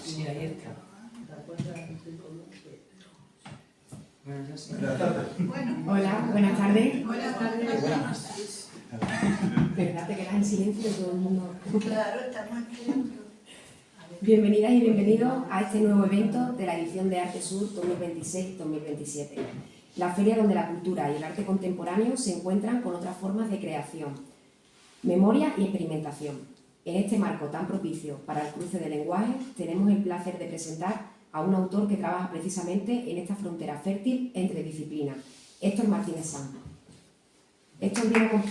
Sí, ahí está. Hola, buenas tardes. Buenas tardes. ¿Verdad? Te quedas en silencio todo el mundo. Claro, estamos aquí dentro. Bienvenidas y bienvenidos a este nuevo evento de la edición de Arte Sur 2026-2027. La feria donde la cultura y el arte contemporáneo se encuentran con otras formas de creación, memoria y experimentación. En este marco tan propicio para el cruce de lenguajes, tenemos el placer de presentar a un autor que trabaja precisamente en esta frontera fértil entre disciplinas, Héctor Martínez Sanz. Héctor viene con...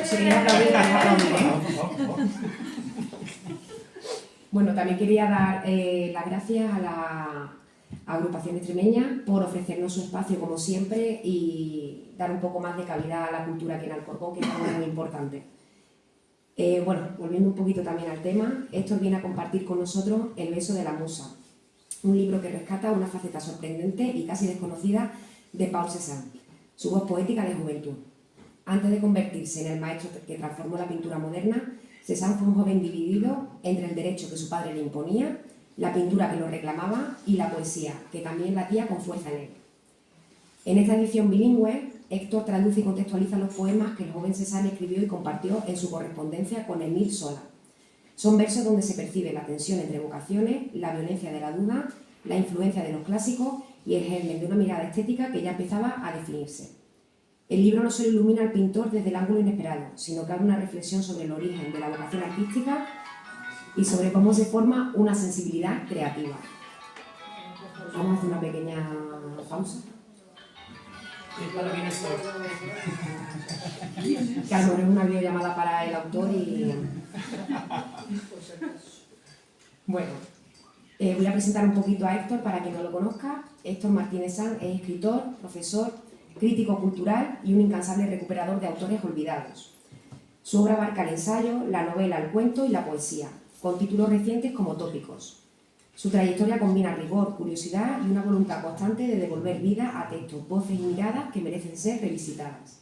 Si quería aplaudir, Bueno, también quería dar las gracias a la agrupación extremeña por ofrecernos su espacio como siempre y dar un poco más de cabida a la cultura aquí en Alcorcón, que es algo muy importante. Bueno, volviendo un poquito también al tema, Héctor viene a compartir con nosotros El beso de la musa, un libro que rescata una faceta sorprendente y casi desconocida de Paul Cézanne, su voz poética de juventud. Antes de convertirse en el maestro que transformó la pintura moderna, Cézanne fue un joven dividido entre el derecho que su padre le imponía, la pintura que lo reclamaba y la poesía, que también latía con fuerza en él. En esta edición bilingüe, Héctor traduce y contextualiza los poemas que el joven Cézanne escribió y compartió en su correspondencia con Émile Zola. Son versos donde se percibe la tensión entre vocaciones, la violencia de la duda, la influencia de los clásicos y el germen de una mirada estética que ya empezaba a definirse. El libro no solo ilumina al pintor desde el ángulo inesperado, sino que abre una reflexión sobre el origen de la vocación artística y sobre cómo se forma una sensibilidad creativa. Vamos a hacer una pequeña pausa. Que a lo mejor es una videollamada para el autor y... Bueno, voy a presentar un poquito a Héctor para quien no lo conozca. Héctor Martínez Sanz es escritor, profesor, crítico cultural y un incansable recuperador de autores olvidados. Su obra abarca el ensayo, la novela, el cuento y la poesía, con títulos recientes como Tópicos. Su trayectoria combina rigor, curiosidad y una voluntad constante de devolver vida a textos, voces y miradas que merecen ser revisitadas.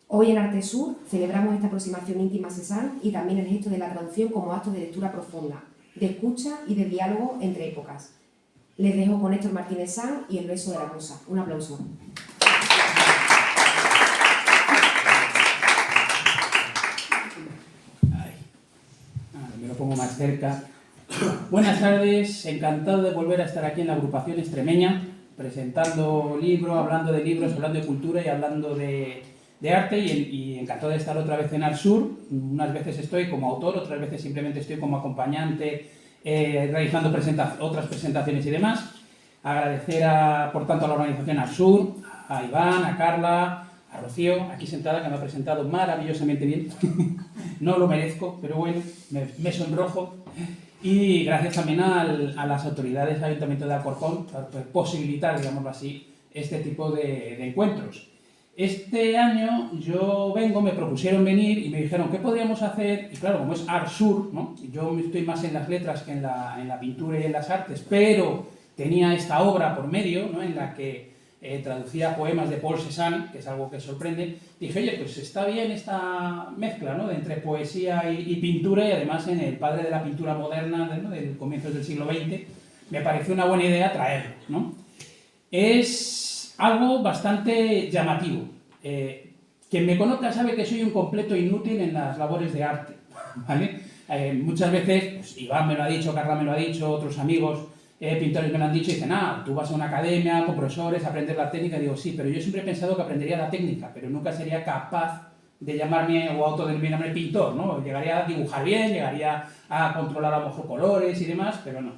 Hoy en Arte Sur celebramos esta aproximación íntima a Cézanne y también el gesto de la traducción como acto de lectura profunda, de escucha y de diálogo entre épocas. Les dejo con Héctor Martínez Sanz y El beso de la musa. Un aplauso. Me lo pongo más cerca. Buenas tardes, encantado de volver a estar aquí en la agrupación extremeña, presentando libros, hablando de libros, hablando de cultura y hablando de arte y encantado de estar otra vez en Arte Sur. Unas veces estoy como autor, otras veces simplemente estoy como acompañante, realizando otras presentaciones y demás. Agradecer, por tanto, a la organización Arte Sur, a Iván, a Carla, a Rocío, aquí sentada, que me ha presentado maravillosamente bien. No lo merezco, pero bueno, me sonrojo. Y gracias también a las autoridades del Ayuntamiento de Alcorcón por posibilitar, digámoslo así, este tipo de encuentros. Este año me propusieron venir y me dijeron ¿qué podríamos hacer? Y claro, como es Arte Sur, ¿no? Yo estoy más en las letras que en la pintura y en las artes, pero tenía esta obra por medio, ¿no? En la que traducía poemas de Paul Cézanne, que es algo que sorprende. Dije, oye, pues está bien esta mezcla, ¿no? Entre poesía y pintura, y además en el padre de la pintura moderna, ¿no? Del comienzos del siglo XX, me pareció una buena idea traerlo, ¿no? Es algo bastante llamativo. Quien me conozca sabe que soy un completo inútil en las labores de arte, ¿vale? Muchas veces, pues, Iván me lo ha dicho, Carla me lo ha dicho, otros amigos pintores me lo han dicho y dicen, tú vas a una academia con profesores a aprender la técnica. Digo, sí, pero yo siempre he pensado que aprendería la técnica, pero nunca sería capaz de llamarme o autodenominarme pintor, ¿no? Llegaría a dibujar bien, llegaría a controlar a lo mejor colores y demás, pero no.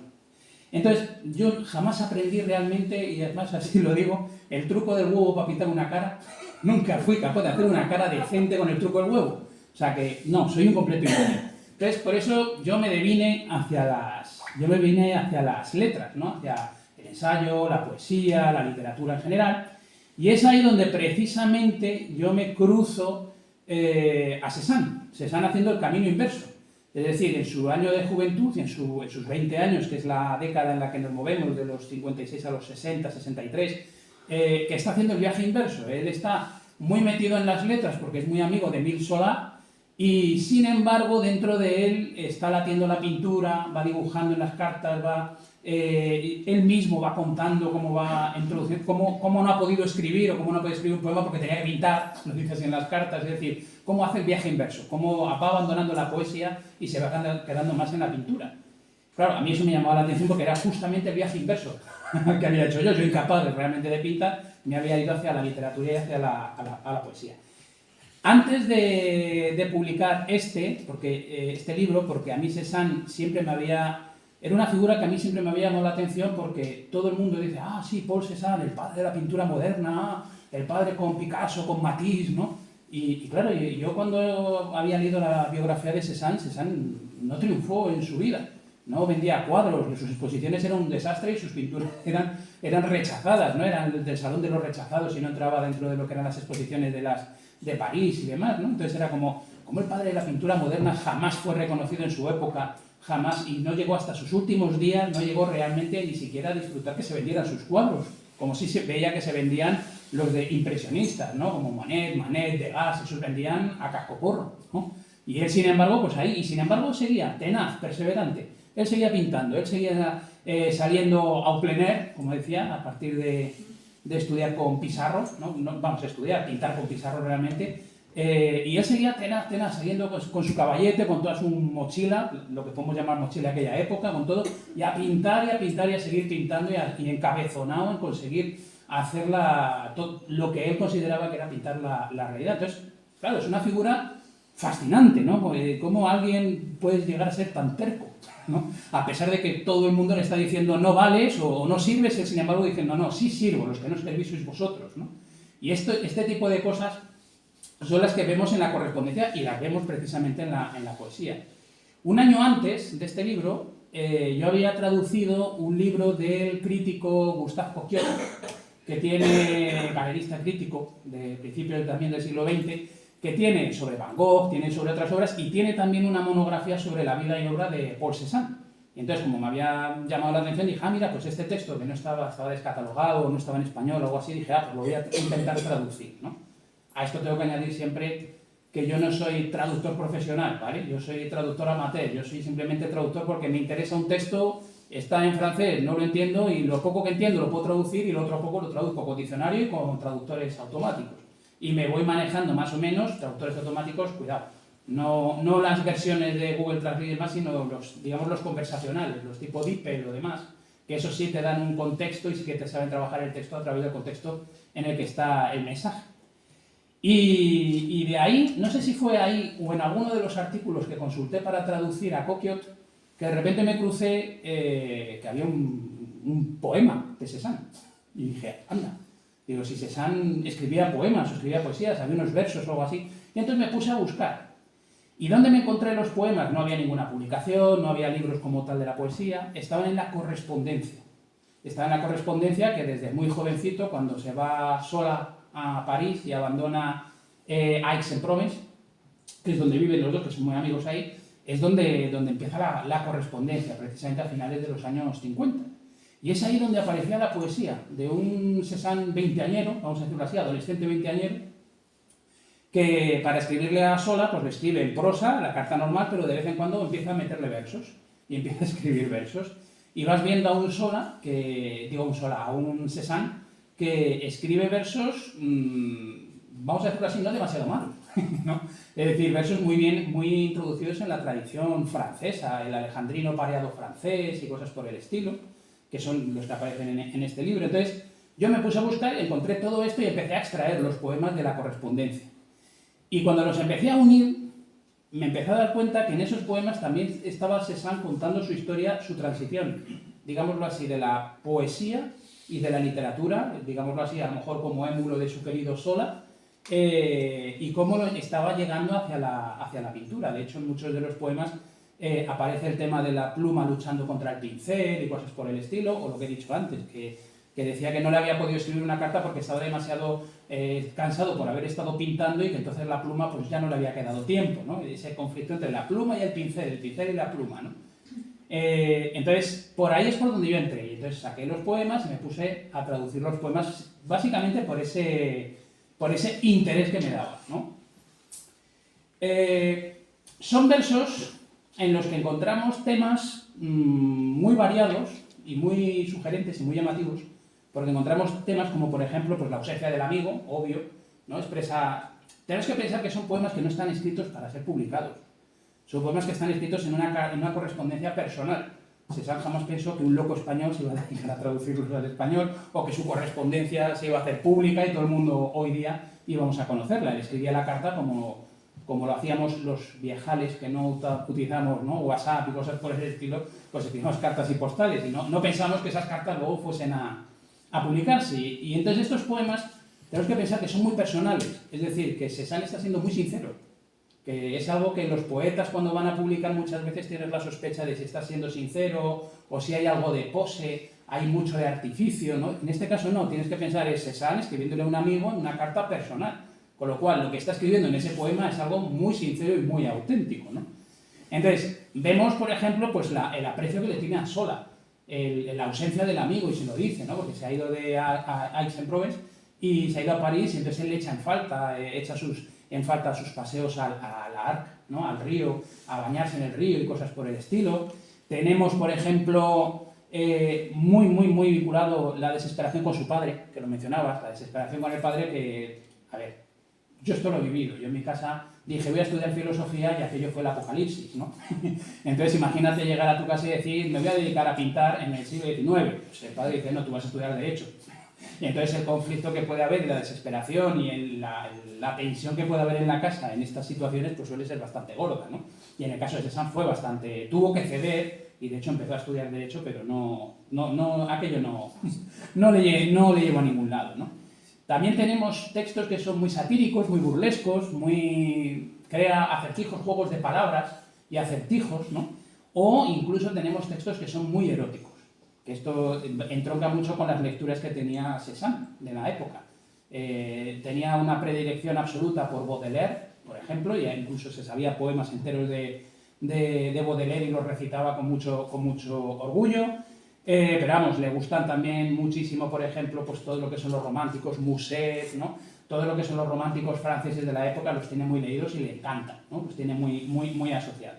Entonces, yo jamás aprendí realmente, y además así lo digo, el truco del huevo para pintar una cara. Nunca fui capaz de hacer una cara decente con el truco del huevo. O sea que, no, soy un completo inútil. Entonces, por eso yo me vine hacia las letras, ¿no? Hacia el ensayo, la poesía, la literatura en general. Y es ahí donde precisamente yo me cruzo a Cézanne. Cézanne haciendo el camino inverso. Es decir, en su año de juventud, en sus 20 años, que es la década en la que nos movemos, de los 56 a los 60, 63, que está haciendo el viaje inverso. Él está muy metido en las letras porque es muy amigo de Émile Zola, Y sin embargo, dentro de él está latiendo la pintura, va dibujando en las cartas, él mismo va contando cómo va introduciendo, cómo no ha podido escribir o cómo no puede escribir un poema porque tenía que pintar, lo dice así en las cartas, es decir, cómo hace el viaje inverso, cómo va abandonando la poesía y se va quedando más en la pintura. Claro, a mí eso me llamaba la atención porque era justamente el viaje inverso que había hecho yo. Yo, incapaz realmente de pintar, me había ido hacia la literatura y hacia la poesía. Antes de publicar este libro, porque a mí Cézanne siempre me había... Era una figura que a mí siempre me había llamado la atención porque todo el mundo dice, ah, sí, Paul Cézanne, el padre de la pintura moderna, el padre con Picasso, con Matisse, ¿no? Y claro, yo cuando había leído la biografía de Cézanne, Cézanne no triunfó en su vida. No vendía cuadros, sus exposiciones eran un desastre y sus pinturas eran rechazadas, no eran del Salón de los Rechazados y no entraba dentro de lo que eran las exposiciones de París y demás, ¿no? Entonces era como el padre de la pintura moderna jamás fue reconocido en su época, jamás, y no llegó hasta sus últimos días, no llegó realmente ni siquiera a disfrutar que se vendieran sus cuadros, como si se veía que se vendían los de impresionistas, ¿no? Como Manet, Degas, esos vendían a cascoporro, ¿no? Y él, sin embargo, pues ahí, y sin embargo seguía tenaz, perseverante. Él seguía pintando, él seguía saliendo au plein air, como decía, a partir de estudiar con Pissarro, ¿no? Vamos a estudiar, pintar con Pissarro realmente, y él seguía tenaz, saliendo con su caballete, con toda su mochila, lo que podemos llamar mochila de aquella época, con todo, y a pintar y a seguir pintando y encabezonado en conseguir hacer lo que él consideraba que era pintar la realidad. Entonces, claro, es una figura fascinante, ¿no? Cómo alguien puede llegar a ser tan terco, ¿no? A pesar de que todo el mundo le está diciendo no vales o no sirves, él sin embargo dice no, sí sirvo, los que no servís sois vosotros, ¿no? Y este tipo de cosas son las que vemos en la correspondencia y las vemos precisamente en la poesía. Un año antes de este libro, yo había traducido un libro del crítico Gustave Coquiot, que tiene, galerista crítico de principios también del siglo XX, que tiene sobre Van Gogh, tiene sobre otras obras y tiene también una monografía sobre la vida y obra de Paul Cézanne. Y entonces, como me había llamado la atención, dije, mira, pues este texto que no estaba descatalogado, no estaba en español o algo así, dije, pues lo voy a intentar traducir, ¿no? A esto tengo que añadir siempre que yo no soy traductor profesional, ¿vale? Yo soy traductor amateur, yo soy simplemente traductor porque me interesa un texto, está en francés, no lo entiendo y lo poco que entiendo lo puedo traducir y lo otro poco lo traduzco con diccionario y con traductores automáticos. Y me voy manejando más o menos, traductores automáticos, cuidado, no las versiones de Google Translate y demás, sino los conversacionales, los tipo DeepL o demás, que eso sí te dan un contexto y sí que te saben trabajar el texto a través del contexto en el que está el mensaje. Y de ahí, no sé si fue ahí o en alguno de los artículos que consulté para traducir a Coquiot, que de repente me crucé que había un poema de Cézanne. Y dije, anda, digo, si Cézanne escribía poemas o escribía poesías, había unos versos o algo así. Y entonces me puse a buscar. ¿Y dónde me encontré los poemas? No había ninguna publicación, no había libros como tal de la poesía, estaban en la correspondencia. Estaba en la correspondencia que desde muy jovencito, cuando se va sola a París y abandona Aix-en-Provence, que es donde viven los dos, que son muy amigos ahí, es donde empieza la correspondencia, precisamente a finales de los años 50. Y es ahí donde aparecía la poesía de un Cézanne veinteañero, vamos a decirlo así, adolescente veinteañero, que para escribirle a Sola, pues le escribe en prosa, la carta normal, pero de vez en cuando empieza a meterle versos, y empieza a escribir versos. Y vas viendo a un Cézanne, que escribe versos, vamos a decirlo así, no demasiado malos, ¿no? Es decir, versos muy introducidos en la tradición francesa, el alejandrino pareado francés y cosas por el estilo, que son los que aparecen en este libro. Entonces, yo me puse a buscar, encontré todo esto y empecé a extraer los poemas de la correspondencia. Y cuando los empecé a unir, me empecé a dar cuenta que en esos poemas también estaba Cézanne contando su historia, su transición, digámoslo así, de la poesía y de la literatura, digámoslo así, a lo mejor como émulo de su querido Sola, y cómo estaba llegando hacia la pintura. De hecho, en muchos de los poemas aparece el tema de la pluma luchando contra el pincel y cosas por el estilo, o lo que he dicho antes, que decía que no le había podido escribir una carta porque estaba demasiado cansado por haber estado pintando y que entonces la pluma pues ya no le había quedado tiempo, ¿no? Ese conflicto entre la pluma y el pincel y la pluma, ¿no? Entonces, por ahí es por donde yo entré, y entonces saqué los poemas y me puse a traducir los poemas básicamente por ese interés que me daba, ¿no? Son versos en los que encontramos temas muy variados y muy sugerentes y muy llamativos, porque encontramos temas como, por ejemplo, pues la ausencia del amigo, obvio, ¿no? Tenemos que pensar que son poemas que no están escritos para ser publicados. Son poemas que están escritos en una correspondencia personal. Cézanne jamás pensó que un loco español se iba a dedicar a traducirlos al español, o que su correspondencia se iba a hacer pública y todo el mundo hoy día íbamos a conocerla. Él escribía la carta como lo hacíamos los viejales que no utilizamos, ¿no? WhatsApp y cosas por ese estilo, pues escribimos cartas y postales y no pensamos que esas cartas luego fuesen a publicarse. Y entonces estos poemas tenemos que pensar que son muy personales, es decir, que Cézanne está siendo muy sincero, que es algo que los poetas cuando van a publicar muchas veces tienen la sospecha de si está siendo sincero o si hay algo de pose, hay mucho de artificio, ¿no? En este caso no, tienes que pensar es Cézanne escribiéndole a un amigo en una carta personal. Con lo cual, lo que está escribiendo en ese poema es algo muy sincero y muy auténtico, ¿no? Entonces, vemos, por ejemplo, pues el aprecio que le tiene a Sola, la ausencia del amigo, y se lo dice, ¿no? Porque se ha ido a Aix-en-Provence y se ha ido a París, y entonces él le echa en falta sus paseos al Arc, ¿no? Al río, a bañarse en el río y cosas por el estilo. Tenemos, por ejemplo, muy vinculado la desesperación con su padre, que lo mencionabas, la desesperación con el padre que, a ver, yo esto lo he vivido. Yo en mi casa dije, voy a estudiar filosofía y aquello fue el apocalipsis, ¿no? Entonces imagínate llegar a tu casa y decir, me voy a dedicar a pintar en el siglo XIX. Pues el padre dice, no, tú vas a estudiar Derecho. Y entonces el conflicto que puede haber, la desesperación y la tensión que puede haber en la casa en estas situaciones, pues suele ser bastante gorda, ¿no? Y en el caso de Cézanne fue bastante, tuvo que ceder, y de hecho empezó a estudiar Derecho, pero aquello no le llevó a ningún lado, ¿no? También tenemos textos que son muy satíricos, muy burlescos, crea acertijos, juegos de palabras y acertijos, ¿no? O incluso tenemos textos que son muy eróticos, que esto entronca mucho con las lecturas que tenía Cézanne de la época. Tenía una predilección absoluta por Baudelaire, por ejemplo, y incluso se sabía poemas enteros de Baudelaire y los recitaba con mucho orgullo. Pero vamos, le gustan también muchísimo, por ejemplo, pues todo lo que son los románticos, Musset, ¿no? Todo lo que son los románticos franceses de la época los tiene muy leídos y le encantan, ¿no? Los tiene muy asociados.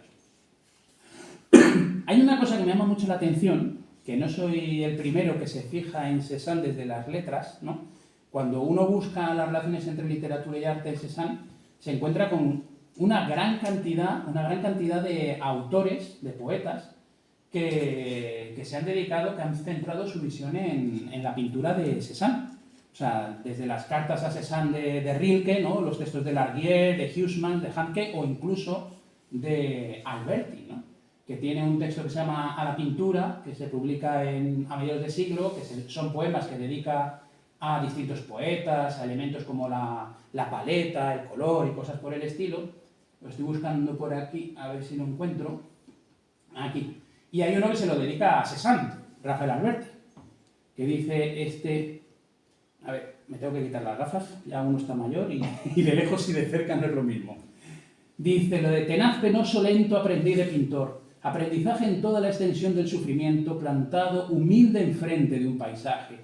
Hay una cosa que me llama mucho la atención, que no soy el primero que se fija en Cézanne desde las letras, ¿no? Cuando uno busca las relaciones entre literatura y arte en Cézanne, se encuentra con una gran cantidad de autores, de poetas, que se han dedicado, que han centrado su visión en la pintura de Cézanne. O sea, desde las cartas a Cézanne de Rilke, ¿no? Los textos de Larguier, de Huysmans, de Handke o incluso de Alberti, ¿no? Que tiene un texto que se llama A la pintura, que se publica a mediados de siglo, que son poemas que dedica a distintos poetas, a elementos como la paleta, el color y cosas por el estilo. Lo estoy buscando por aquí, a ver si lo encuentro. Aquí. Y hay uno que se lo dedica a Cézanne, Rafael Alberti, que dice a ver, me tengo que quitar las gafas, ya uno está mayor y de lejos y de cerca no es lo mismo. Dice lo de tenaz, penoso, lento, aprendí de pintor, aprendizaje en toda la extensión del sufrimiento, plantado humilde enfrente de un paisaje.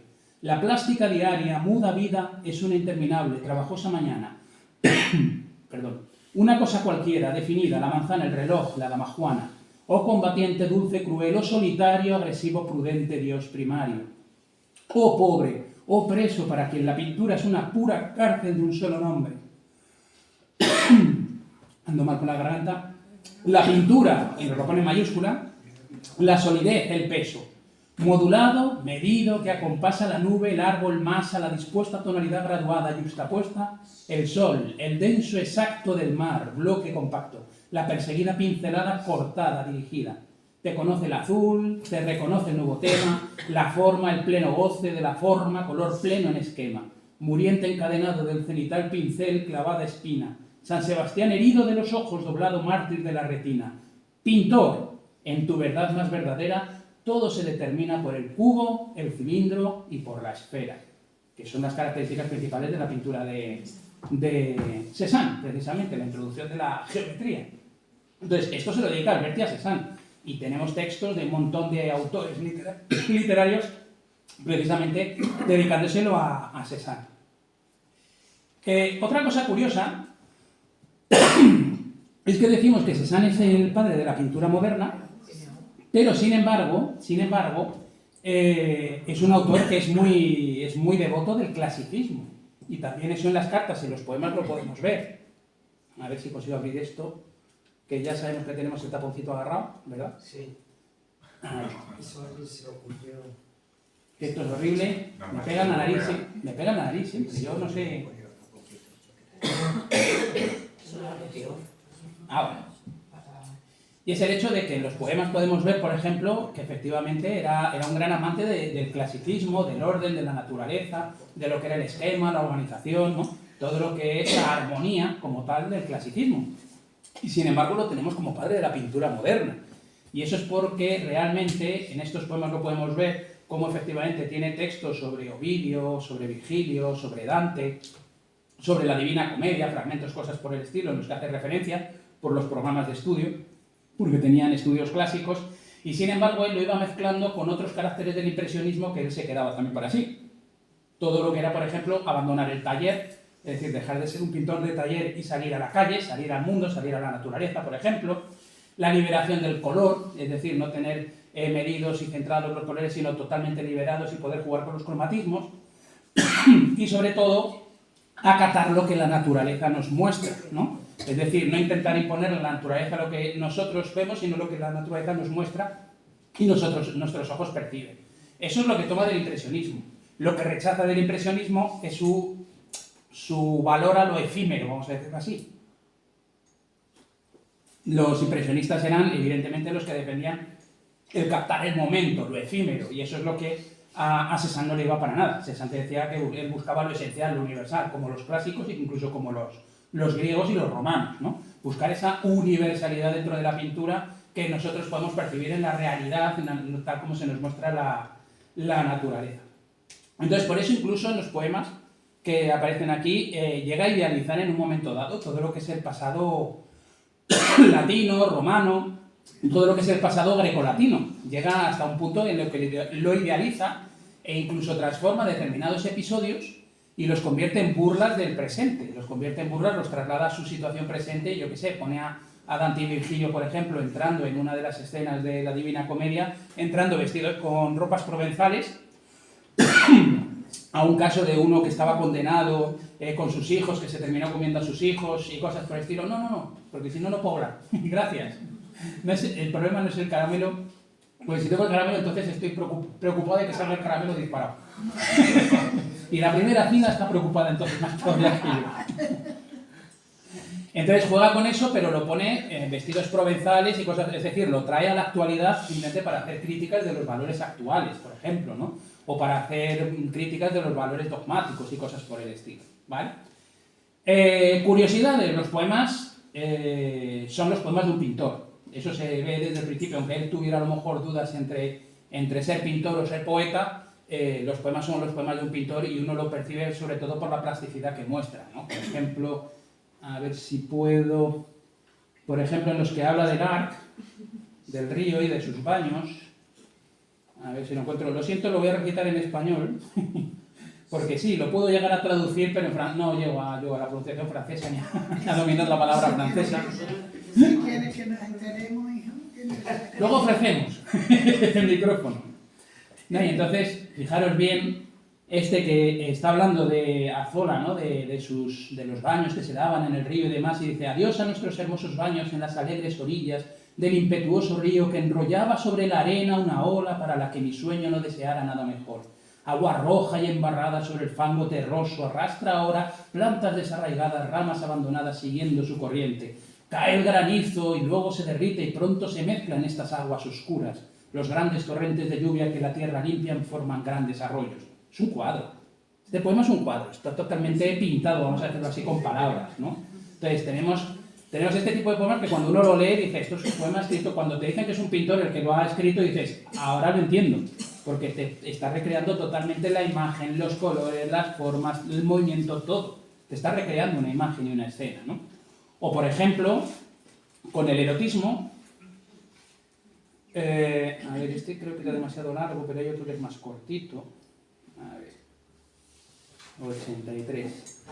La plástica diaria, muda vida, es una interminable, trabajosa mañana. Perdón. Una cosa cualquiera, definida, la manzana, el reloj, la damajuana. Oh combatiente, dulce, cruel, oh solitario, agresivo, prudente, Dios primario. Oh pobre, oh preso, para quien la pintura es una pura cárcel de un solo nombre. Ando mal con la garganta. La pintura, y lo pone en mayúscula, la solidez, el peso. Modulado, medido, que acompasa la nube, el árbol, masa, la dispuesta tonalidad graduada, yuxtapuesta, el sol, el denso exacto del mar, bloque compacto, la perseguida pincelada cortada, dirigida. Te conoce el azul, te reconoce el nuevo tema, la forma, el pleno goce de la forma, color pleno en esquema, muriente encadenado del cenital pincel, clavada espina, San Sebastián herido de los ojos, doblado mártir de la retina. Pintor, en tu verdad más verdadera, todo se determina por el cubo, el cilindro y por la esfera, que son las características principales de la pintura de Cézanne, precisamente, la introducción de la geometría. Entonces, esto se lo dedica Alberti a Cézanne, y tenemos textos de un montón de autores literarios precisamente dedicándoselo a Cézanne. Otra cosa curiosa es que decimos que Cézanne es el padre de la pintura moderna, pero sin embargo, es un autor que es muy devoto del clasicismo. Y también eso en las cartas y en los poemas lo podemos ver. A ver si consigo abrir esto, que ya sabemos que tenemos el taponcito agarrado, ¿verdad? Sí. Ahí. Eso a alguien se le ocurrió. Que esto es horrible, me pega en la nariz, sí, me pega en la nariz siempre, yo no sé... Bueno. Y es el hecho de que en los poemas podemos ver, por ejemplo, que efectivamente era un gran amante del clasicismo, del orden, de la naturaleza, de lo que era el esquema, la organización, ¿no? Todo lo que es la armonía como tal del clasicismo. Y sin embargo lo tenemos como padre de la pintura moderna. Y eso es porque realmente en estos poemas lo podemos ver cómo efectivamente tiene textos sobre Ovidio, sobre Virgilio, sobre Dante, sobre la Divina Comedia, fragmentos, cosas por el estilo, en los que hace referencia por los programas de estudio, porque tenían estudios clásicos, y sin embargo él lo iba mezclando con otros caracteres del impresionismo que él se quedaba también para sí. Todo lo que era, por ejemplo, abandonar el taller, es decir, dejar de ser un pintor de taller y salir a la calle, salir al mundo, salir a la naturaleza, por ejemplo. La liberación del color, es decir, no tener medidos y centrados los colores, sino totalmente liberados y poder jugar con los cromatismos. Y sobre todo, acatar lo que la naturaleza nos muestra, ¿no? Es decir, no intentar imponer a la naturaleza lo que nosotros vemos, sino lo que la naturaleza nos muestra y nuestros ojos perciben. Eso es lo que toma del impresionismo. Lo que rechaza del impresionismo es su valor a lo efímero, vamos a decirlo así. Los impresionistas eran, evidentemente, los que defendían el captar el momento, lo efímero, y eso es lo que a Cézanne no le iba para nada. Cézanne decía que él buscaba lo esencial, lo universal, como los clásicos e incluso como los griegos y los romanos, ¿no? Buscar esa universalidad dentro de la pintura que nosotros podemos percibir en la realidad, tal como se nos muestra la naturaleza. Entonces, por eso incluso en los poemas que aparecen aquí, llega a idealizar en un momento dado todo lo que es el pasado latino, romano, todo lo que es el pasado grecolatino. Llega hasta un punto en el que lo idealiza e incluso transforma determinados episodios y los convierte en burlas del presente. Los convierte en burlas, los traslada a su situación presente y yo qué sé, pone a Dante y Virgilio, por ejemplo, entrando en una de las escenas de la Divina Comedia, entrando vestidos con ropas provenzales, a un caso de uno que estaba condenado con sus hijos, que se terminó comiendo a sus hijos y cosas por el estilo. No, porque si no, no puedo hablar. Gracias. El problema no es el caramelo, pues si tengo el caramelo, entonces estoy preocupado de que salga el caramelo disparado. Y la primera fila está preocupada entonces más todavía que yo. Entonces juega con eso, pero lo pone en vestidos provenzales y cosas, es decir, lo trae a la actualidad simplemente para hacer críticas de los valores actuales, por ejemplo, ¿no? O para hacer críticas de los valores dogmáticos y cosas por el estilo, ¿vale? Curiosidades, los poemas son los poemas de un pintor. Eso se ve desde el principio, aunque él tuviera a lo mejor dudas entre ser pintor o ser poeta, los poemas son los poemas de un pintor y uno lo percibe sobre todo por la plasticidad que muestra, ¿no? Por ejemplo, a ver si puedo, por ejemplo, en los que habla del Arc, del río y de sus baños, a ver si lo encuentro, lo siento, lo voy a recitar en español, porque sí, lo puedo llegar a traducir, pero no llego a la pronunciación francesa ni a dominar la palabra francesa. Si quieres que nos enteremos, hijo, Luego ofrecemos el micrófono. No, y entonces, fijaros bien, que está hablando de Azola, ¿no? de los baños que se daban en el río y demás, y dice: adiós a nuestros hermosos baños en las alegres orillas del impetuoso río que enrollaba sobre la arena una ola para la que mi sueño no deseara nada mejor. Agua roja y embarrada sobre el fango terroso arrastra ahora plantas desarraigadas, ramas abandonadas siguiendo su corriente. Cae el granizo y luego se derrite y pronto se mezclan estas aguas oscuras. Los grandes torrentes de lluvia que la tierra limpian forman grandes arroyos. Es un cuadro. Este poema es un cuadro, está totalmente pintado, vamos a decirlo así, con palabras, ¿no? Entonces tenemos este tipo de poemas que cuando uno lo lee dice: esto es un poema escrito. Cuando te dicen que es un pintor el que lo ha escrito, dices: ahora lo entiendo, porque te está recreando totalmente la imagen, los colores, las formas, el movimiento, todo. Te está recreando una imagen y una escena, ¿no? O por ejemplo, con el erotismo, a ver, este creo que era demasiado largo, pero hay otro que es más cortito. A ver, 83.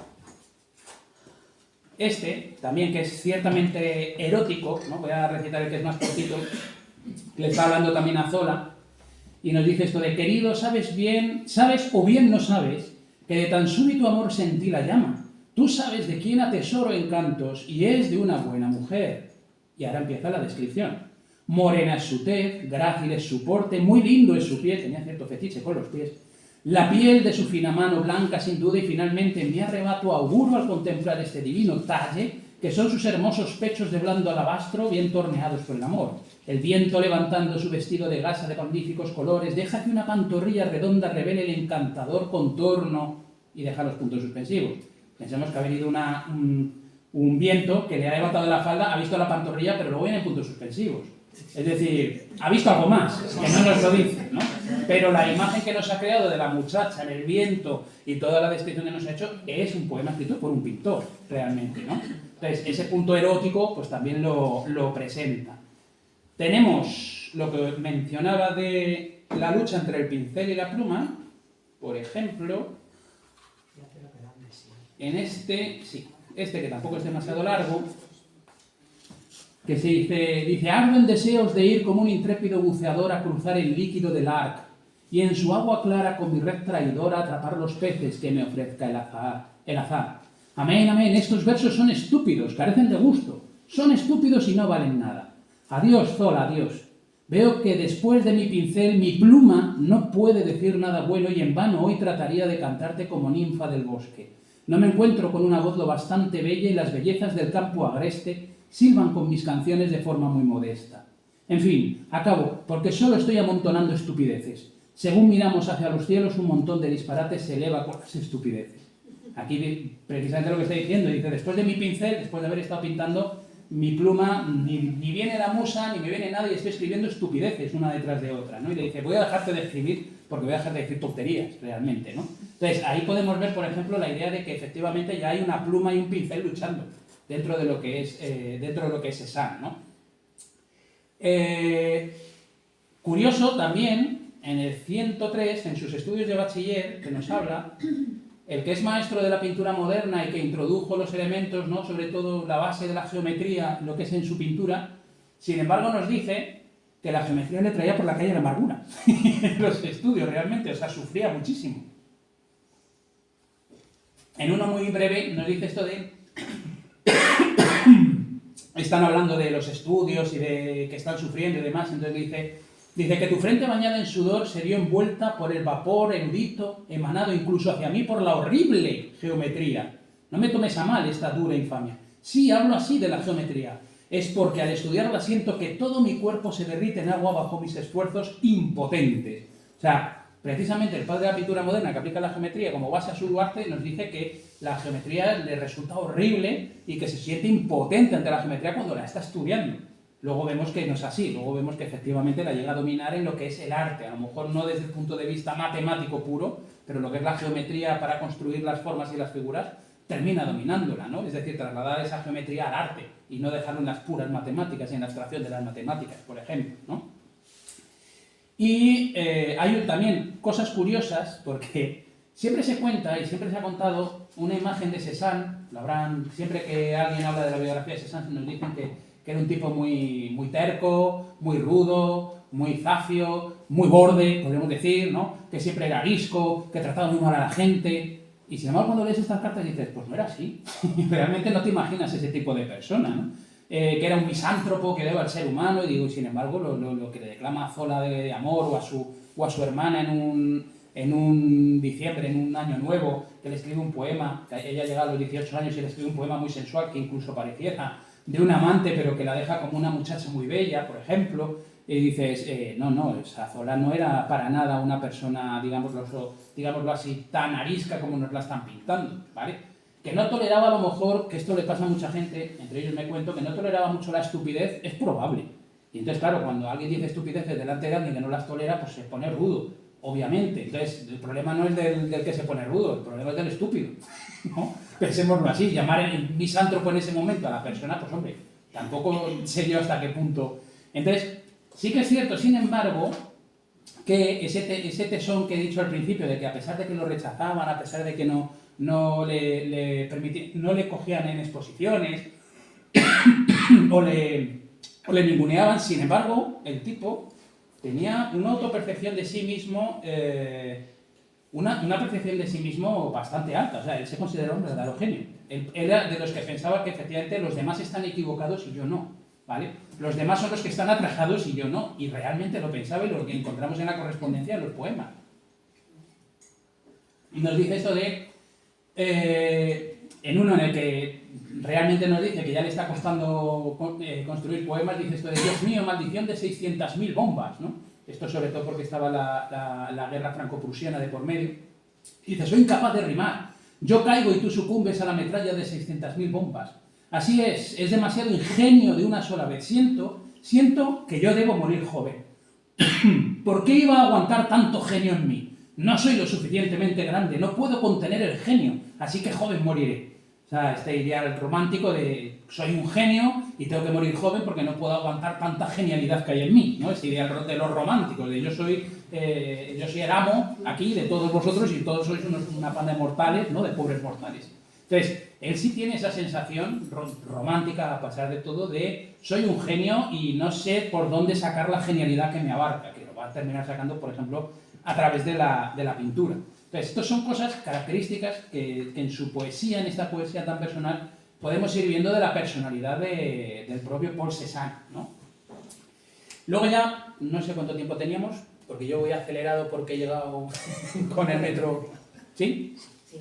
Este, también, que es ciertamente erótico, ¿no? Voy a recitar el que es más cortito, que le está hablando también a Zola, y nos dice esto de: querido, sabes o bien no sabes, que de tan súbito amor sentí la llama. Tú sabes de quién atesoro encantos, y es de una buena mujer. Y ahora empieza la descripción. Morena es su tez, grácil es su porte, muy lindo es su pie, tenía cierto fetiche con los pies. La piel de su fina mano blanca sin duda, y finalmente mi arrebato auguro al contemplar este divino talle, que son sus hermosos pechos de blando alabastro bien torneados por el amor. El viento levantando su vestido de gasa de magníficos colores deja que una pantorrilla redonda revele el encantador contorno y deja los puntos suspensivos. Pensemos que ha venido un viento que le ha levantado la falda, ha visto la pantorrilla, pero luego vienen puntos suspensivos. Es decir, ha visto algo más, que no nos lo dice, ¿no? Pero la imagen que nos ha creado de la muchacha en el viento y toda la descripción que nos ha hecho es un poema escrito por un pintor, realmente, ¿no? Entonces, ese punto erótico pues también lo presenta. Tenemos lo que mencionaba de la lucha entre el pincel y la pluma, por ejemplo, en este que tampoco es demasiado largo, que se dice: ardo en deseos de ir como un intrépido buceador a cruzar el líquido del Arc, y en su agua clara con mi red traidora atrapar los peces que me ofrezca el azar. Amén, amén, estos versos son estúpidos, carecen de gusto, son estúpidos y no valen nada. Adiós, Zola, adiós. Veo que después de mi pincel, mi pluma no puede decir nada bueno, y en vano hoy trataría de cantarte como ninfa del bosque. No me encuentro con una voz lo bastante bella, y las bellezas del campo agreste silban con mis canciones de forma muy modesta. En fin, acabo, porque solo estoy amontonando estupideces. Según miramos hacia los cielos, un montón de disparates se eleva con las estupideces. Aquí precisamente lo que está diciendo, dice: después de mi pincel, después de haber estado pintando, mi pluma, ni viene la musa, ni me viene nada, y estoy escribiendo estupideces una detrás de otra, ¿no? Y le dice: voy a dejarte de escribir porque voy a dejar de decir tonterías, realmente, ¿no? Entonces, ahí podemos ver, por ejemplo, la idea de que efectivamente ya hay una pluma y un pincel luchando dentro de lo que es Cézanne, ¿no? Curioso también, en el 103, en sus estudios de bachiller, que nos habla, el que es maestro de la pintura moderna y que introdujo los elementos, ¿no? Sobre todo la base de la geometría, lo que es en su pintura, sin embargo nos dice que la geometría le traía por la calle la amargura en los estudios, realmente, o sea, sufría muchísimo. En uno muy breve nos dice esto de... Están hablando de los estudios y de que están sufriendo y demás, entonces dice que tu frente bañada en sudor se vio envuelta por el vapor erudito, emanado incluso hacia mí por la horrible geometría. No me tomes a mal esta dura infamia. Sí, hablo así de la geometría. Es porque al estudiarla siento que todo mi cuerpo se derrite en agua bajo mis esfuerzos impotentes. O sea, precisamente el padre de la pintura moderna, que aplica la geometría como base a su arte, nos dice que la geometría le resulta horrible y que se siente impotente ante la geometría cuando la está estudiando. Luego vemos que no es así, luego vemos que efectivamente la llega a dominar en lo que es el arte, a lo mejor no desde el punto de vista matemático puro, pero lo que es la geometría para construir las formas y las figuras, termina dominándola, ¿no? Es decir, trasladar esa geometría al arte y no dejarlo en las puras matemáticas y en la abstracción de las matemáticas, por ejemplo, ¿no? Y hay también cosas curiosas, porque siempre se cuenta y siempre se ha contado una imagen de Cézanne, siempre que alguien habla de la biografía de Cézanne nos dicen que era un tipo muy terco, muy rudo, muy zafio, muy borde, podríamos decir, ¿no? Que siempre era arisco, que trataba muy mal a la gente. Y sin embargo, cuando lees estas cartas dices, pues no era así. Realmente no te imaginas ese tipo de persona, ¿no? Que era un misántropo, que deba al ser humano, y digo, sin embargo, lo que le declama a Zola de amor o a su hermana en un diciembre, en un año nuevo, que le escribe un poema, que ella llega a los 18 años y le escribe un poema muy sensual, que incluso pareciera de un amante, pero que la deja como una muchacha muy bella, por ejemplo, y dices, o sea, Zola no era para nada una persona, digámoslo así, tan arisca como nos la están pintando, ¿vale? Que no toleraba a lo mejor, que esto le pasa a mucha gente, entre ellos me cuento, que no toleraba mucho la estupidez, es probable. Y entonces, claro, cuando alguien dice estupideces delante de alguien que no las tolera, pues se pone rudo, obviamente. Entonces, el problema no es del que se pone rudo, el problema es del estúpido, ¿no? Pensémoslo así, llamar el misántropo en ese momento a la persona, pues hombre, tampoco sé yo hasta qué punto. Entonces, sí que es cierto, sin embargo, que ese tesón que he dicho al principio, de que a pesar de que lo rechazaban, a pesar de que no no le cogían en exposiciones o le ninguneaban. Sin embargo, el tipo tenía una autopercepción de sí mismo, una percepción de sí mismo bastante alta. O sea, él se consideraba un verdadero genio. Él era de los que pensaba que efectivamente los demás están equivocados y yo no, ¿vale? Los demás son los que están atrasados y yo no. Y realmente lo pensaba y lo que encontramos en la correspondencia de los poemas. Y nos dice esto de, en uno en el que realmente nos dice que ya le está costando construir poemas, dice esto de Dios mío, maldición de 600.000 bombas, ¿no? Esto sobre todo porque estaba la guerra franco-prusiana de por medio. Dice, soy incapaz de rimar, yo caigo y tú sucumbes a la metralla de 600.000 bombas. Así es demasiado ingenio de una sola vez. Siento que yo debo morir joven. ¿Por qué iba a aguantar tanto genio en mí? No soy lo suficientemente grande, no puedo contener el genio, así que joven moriré. O sea, este ideal romántico de soy un genio y tengo que morir joven porque no puedo aguantar tanta genialidad que hay en mí, ¿no? Este ideal de los románticos, de yo soy el amo aquí de todos vosotros y todos sois una panda de mortales, ¿no? De pobres mortales. Entonces, él sí tiene esa sensación romántica, a pesar de todo, de soy un genio y no sé por dónde sacar la genialidad que me abarca, que lo va a terminar sacando, por ejemplo, a través de la pintura. Entonces, estas son cosas, características que en su poesía, en esta poesía tan personal, podemos ir viendo de la personalidad del propio Paul Cézanne, ¿no? Luego ya, no sé cuánto tiempo teníamos, porque yo voy acelerado porque he llegado con el metro. ¿Sí? Sí.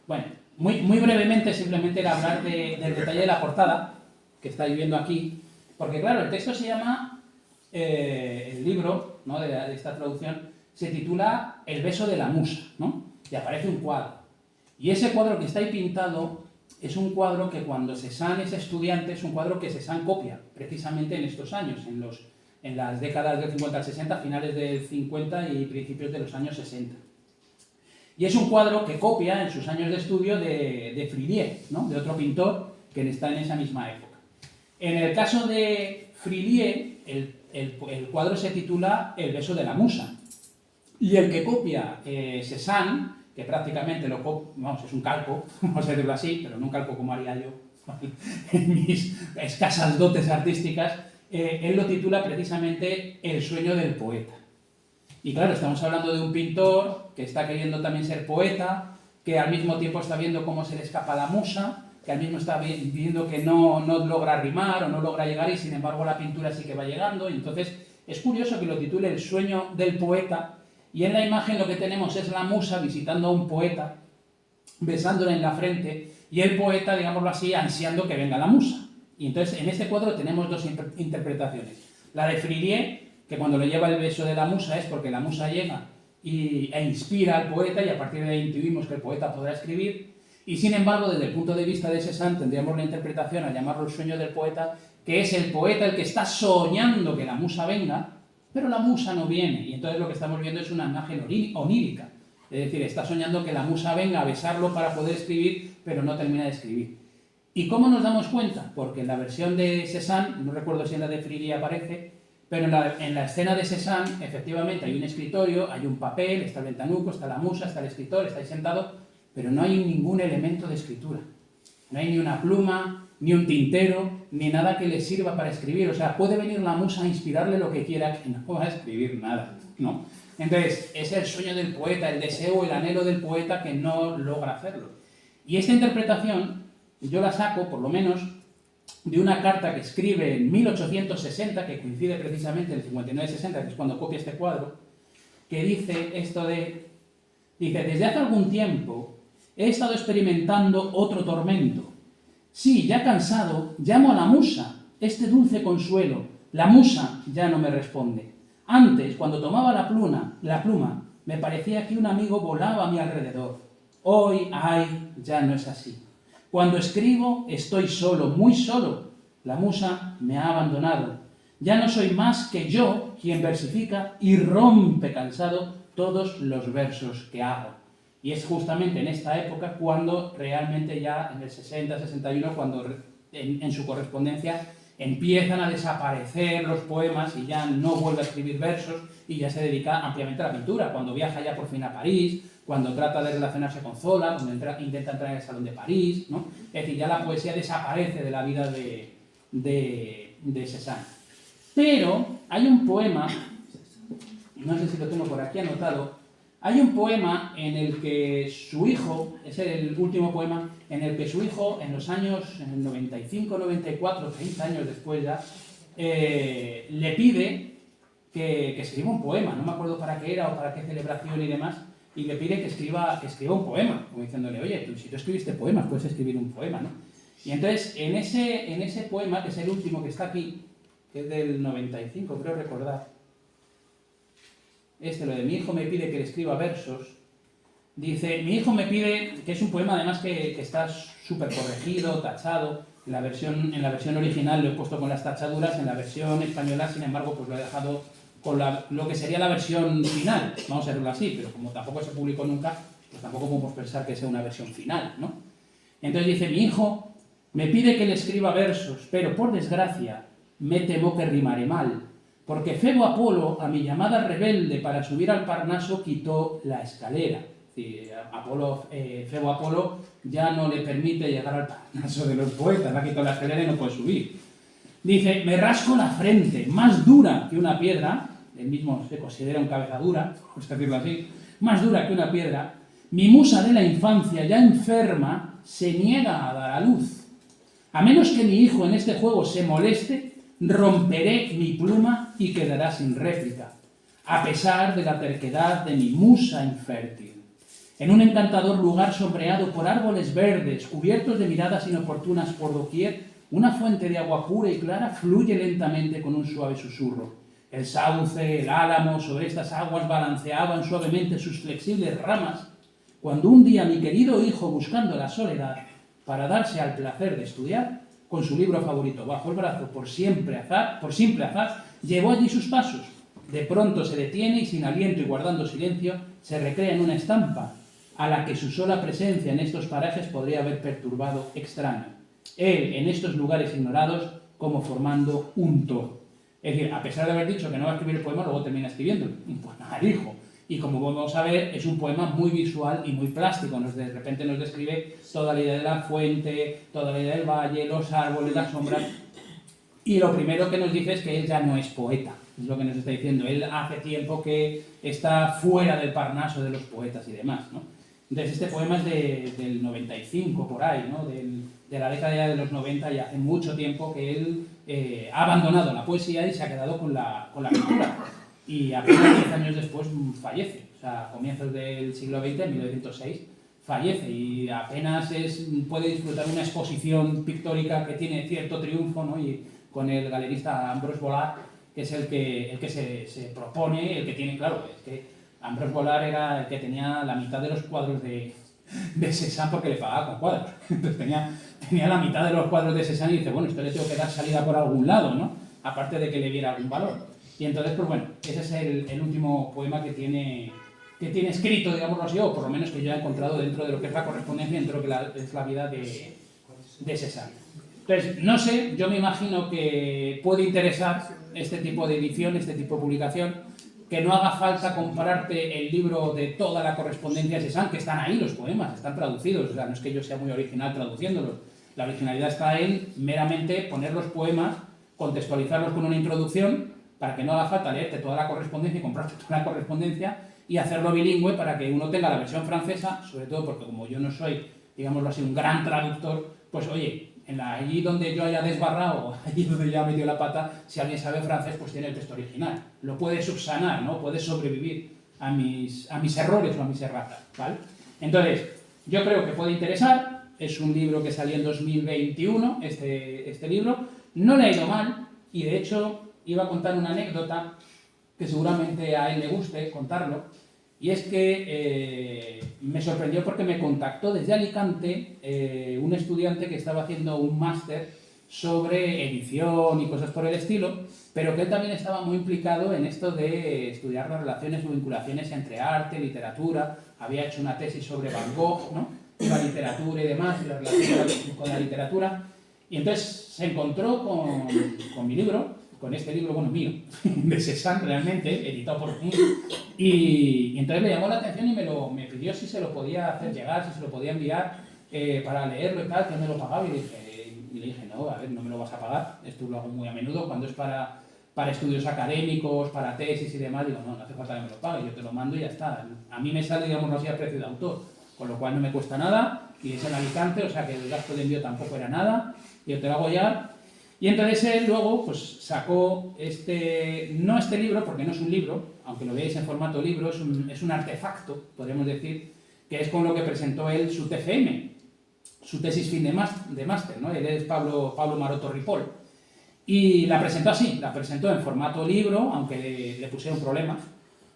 Bueno, muy brevemente, simplemente era hablar del detalle de la portada, que estáis viendo aquí, porque claro, el texto se llama, el libro, ¿no? de esta traducción, se titula El beso de la musa, ¿no? Y aparece un cuadro. Y ese cuadro que está ahí pintado es un cuadro que cuando Cézanne es estudiante es un cuadro que Cézanne copia, precisamente en estos años, en las décadas del 50 al 60, finales del 50 y principios de los años 60. Y es un cuadro que copia en sus años de estudio de Frillier, ¿no? De otro pintor que está en esa misma época. En el caso de Frillier, el cuadro se titula El beso de la musa. Y el que copia Cézanne, que prácticamente es un calco, vamos a decirlo así, pero no un calco como haría yo en mis escasas dotes artísticas, él lo titula precisamente El sueño del poeta. Y claro, estamos hablando de un pintor que está queriendo también ser poeta, que al mismo tiempo está viendo cómo se le escapa la musa, que al mismo está viendo que no logra rimar o no logra llegar y sin embargo la pintura sí que va llegando. Y entonces es curioso que lo titule El sueño del poeta. Y en la imagen lo que tenemos es la musa visitando a un poeta, besándole en la frente, y el poeta, digámoslo así, ansiando que venga la musa. Y entonces en este cuadro tenemos dos interpretaciones. La de Frillier, que cuando le lleva el beso de la musa es porque la musa llega e inspira al poeta y a partir de ahí intuimos que el poeta podrá escribir. Y sin embargo, desde el punto de vista de Cézanne, tendríamos la interpretación, a llamarlo el sueño del poeta, que es el poeta el que está soñando que la musa venga, pero la musa no viene, y entonces lo que estamos viendo es una imagen onírica. Es decir, está soñando que la musa venga a besarlo para poder escribir, pero no termina de escribir. ¿Y cómo nos damos cuenta? Porque en la versión de Cézanne, no recuerdo si en la de Frillier aparece, pero en la escena de Cézanne, efectivamente, hay un escritorio, hay un papel, está el ventanuco, está la musa, está el escritor, está ahí sentado, pero no hay ningún elemento de escritura. No hay ni una pluma, ni un tintero, ni nada que le sirva para escribir. O sea, puede venir la musa a inspirarle lo que quiera, que no va a escribir nada, ¿no? Entonces, es el sueño del poeta, el deseo, el anhelo del poeta que no logra hacerlo. Y esta interpretación, yo la saco, por lo menos, de una carta que escribe en 1860, que coincide precisamente en el 59-60, que es cuando copia este cuadro, que dice esto de... Dice, desde hace algún tiempo he estado experimentando otro tormento. Sí, ya cansado, llamo a la musa, este dulce consuelo. La musa ya no me responde. Antes, cuando tomaba la pluma, me parecía que un amigo volaba a mi alrededor. Hoy, ay, ya no es así. Cuando escribo, estoy solo, muy solo. La musa me ha abandonado. Ya no soy más que yo quien versifica y rompe cansado todos los versos que hago. Y es justamente en esta época cuando realmente ya, en el 60-61, cuando en su correspondencia empiezan a desaparecer los poemas y ya no vuelve a escribir versos y ya se dedica ampliamente a la pintura. Cuando viaja ya por fin a París, cuando trata de relacionarse con Zola, cuando intenta entrar en el Salón de París, ¿no? Es decir, ya la poesía desaparece de la vida de Cézanne. Pero hay un poema, no sé si lo tengo por aquí anotado, hay un poema en el que su hijo, es el último poema, en el que su hijo, en los años 95, 94, 30 años después ya, le pide que escriba un poema, no me acuerdo para qué era o para qué celebración y demás, y le pide que escriba un poema, como diciéndole, oye, si tú escribiste poemas, puedes escribir un poema, ¿no? Y entonces, en ese poema, que es el último que está aquí, que es del 95, creo recordar, lo de mi hijo me pide que le escriba versos, dice, mi hijo me pide, que es un poema además que está súper corregido, tachado, en la versión original lo he puesto con las tachaduras, en la versión española, sin embargo, pues lo he dejado con lo que sería la versión final, vamos a verlo así, pero como tampoco se publicó nunca, pues tampoco podemos pensar que sea una versión final, ¿no? Entonces dice, mi hijo me pide que le escriba versos, pero por desgracia me temo que rimaré mal, porque Febo Apolo, a mi llamada rebelde para subir al Parnaso, quitó la escalera. Es decir, Febo Apolo ya no le permite llegar al Parnaso de los poetas, ha quitado la escalera y no puede subir. Dice, me rasco la frente, más dura que una piedra, él mismo se considera un cabeza dura, vamos a decirlo así, más dura que una piedra, mi musa de la infancia, ya enferma, se niega a dar a luz. A menos que mi hijo en este juego se moleste, romperé mi pluma y quedará sin réplica, a pesar de la terquedad de mi musa infértil. En un encantador lugar sombreado por árboles verdes, cubiertos de miradas inoportunas por doquier, una fuente de agua pura y clara fluye lentamente con un suave susurro. El sauce, el álamo, sobre estas aguas balanceaban suavemente sus flexibles ramas, cuando un día mi querido hijo, buscando la soledad, para darse al placer de estudiar, con su libro favorito bajo el brazo por simple azar, llevó allí sus pasos. De pronto se detiene y sin aliento y guardando silencio, se recrea en una estampa a la que su sola presencia en estos parajes podría haber perturbado extraño. Él, en estos lugares ignorados, como formando un todo. Es decir, a pesar de haber dicho que no va a escribir el poema, luego termina escribiendo un poema al hijo. Y como vamos a ver, es un poema muy visual y muy plástico. De repente nos describe toda la idea de la fuente, toda la idea del valle, los árboles, las sombras. Y lo primero que nos dice es que él ya no es poeta. Es lo que nos está diciendo. Él hace tiempo que está fuera del Parnaso de los poetas y demás, ¿no? Entonces este poema es del 95, por ahí, ¿no? De la década ya de los 90, y hace mucho tiempo que él ha abandonado la poesía y se ha quedado con la pintura. Y apenas 10 años después fallece, o sea, a comienzos del siglo XX, en 1906, fallece y apenas puede disfrutar una exposición pictórica que tiene cierto triunfo, ¿no? Y con el galerista Ambroise Vollard, que es el que se propone, el que tiene, claro, es que Ambroise Vollard era el que tenía la mitad de los cuadros de Cézanne porque le pagaba con cuadros. Entonces tenía la mitad de los cuadros de Cézanne y dice, bueno, esto le tengo que dar salida por algún lado, ¿no? Aparte de que le diera algún valor. Y entonces, pues bueno, ese es el último poema que tiene escrito, digámoslo así, o por lo menos que yo he encontrado dentro de lo que es la correspondencia, dentro de lo que es la vida de Cézanne. Entonces, no sé, yo me imagino que puede interesar este tipo de edición, este tipo de publicación, que no haga falta compararte el libro de toda la correspondencia de Cézanne, que están ahí los poemas, están traducidos, o sea, no es que yo sea muy original traduciéndolos, la originalidad está en meramente poner los poemas, contextualizarlos con una introducción, para que no haga falta leerte toda la correspondencia y comprarte toda la correspondencia y hacerlo bilingüe para que uno tenga la versión francesa, sobre todo porque como yo no soy, digámoslo así, un gran traductor, pues oye, allí donde yo haya desbarrado, allí donde yo haya metido la pata, si alguien sabe francés, pues tiene el texto original. Lo puede subsanar, ¿no? Puede sobrevivir a mis errores o a mis erratas, ¿vale? Entonces, yo creo que puede interesar, es un libro que salió en 2021, este libro, no le ha ido mal y de hecho iba a contar una anécdota que seguramente a él le guste contarlo, y es que me sorprendió porque me contactó desde Alicante un estudiante que estaba haciendo un máster sobre edición y cosas por el estilo, pero que él también estaba muy implicado en esto de estudiar las relaciones o vinculaciones entre arte, literatura, había hecho una tesis sobre Van Gogh, ¿no? La literatura y demás, y la relación con la literatura, y entonces se encontró con mi libro, con este libro, bueno, mío, de Cézanne realmente, editado por mí, y entonces me llamó la atención y me pidió si se lo podía hacer llegar, si se lo podía enviar para leerlo y tal, que me lo pagaba, y le dije, no, a ver, no me lo vas a pagar, esto lo hago muy a menudo, cuando es para estudios académicos, para tesis y demás, digo, no hace falta que me lo pague, yo te lo mando y ya está. A mí me sale, digamos así, a precio de autor, con lo cual no me cuesta nada, y es en Alicante, o sea que el gasto de envío tampoco era nada, yo te lo hago ya. Y entonces él luego pues, sacó no este libro, porque no es un libro, aunque lo veáis en formato libro, es un artefacto, podríamos decir, que es con lo que presentó él su TFM, su tesis fin de máster, ¿no? Él es Pablo Maroto Ripoll. Y la presentó así, la presentó en formato libro, aunque le pusieron problemas,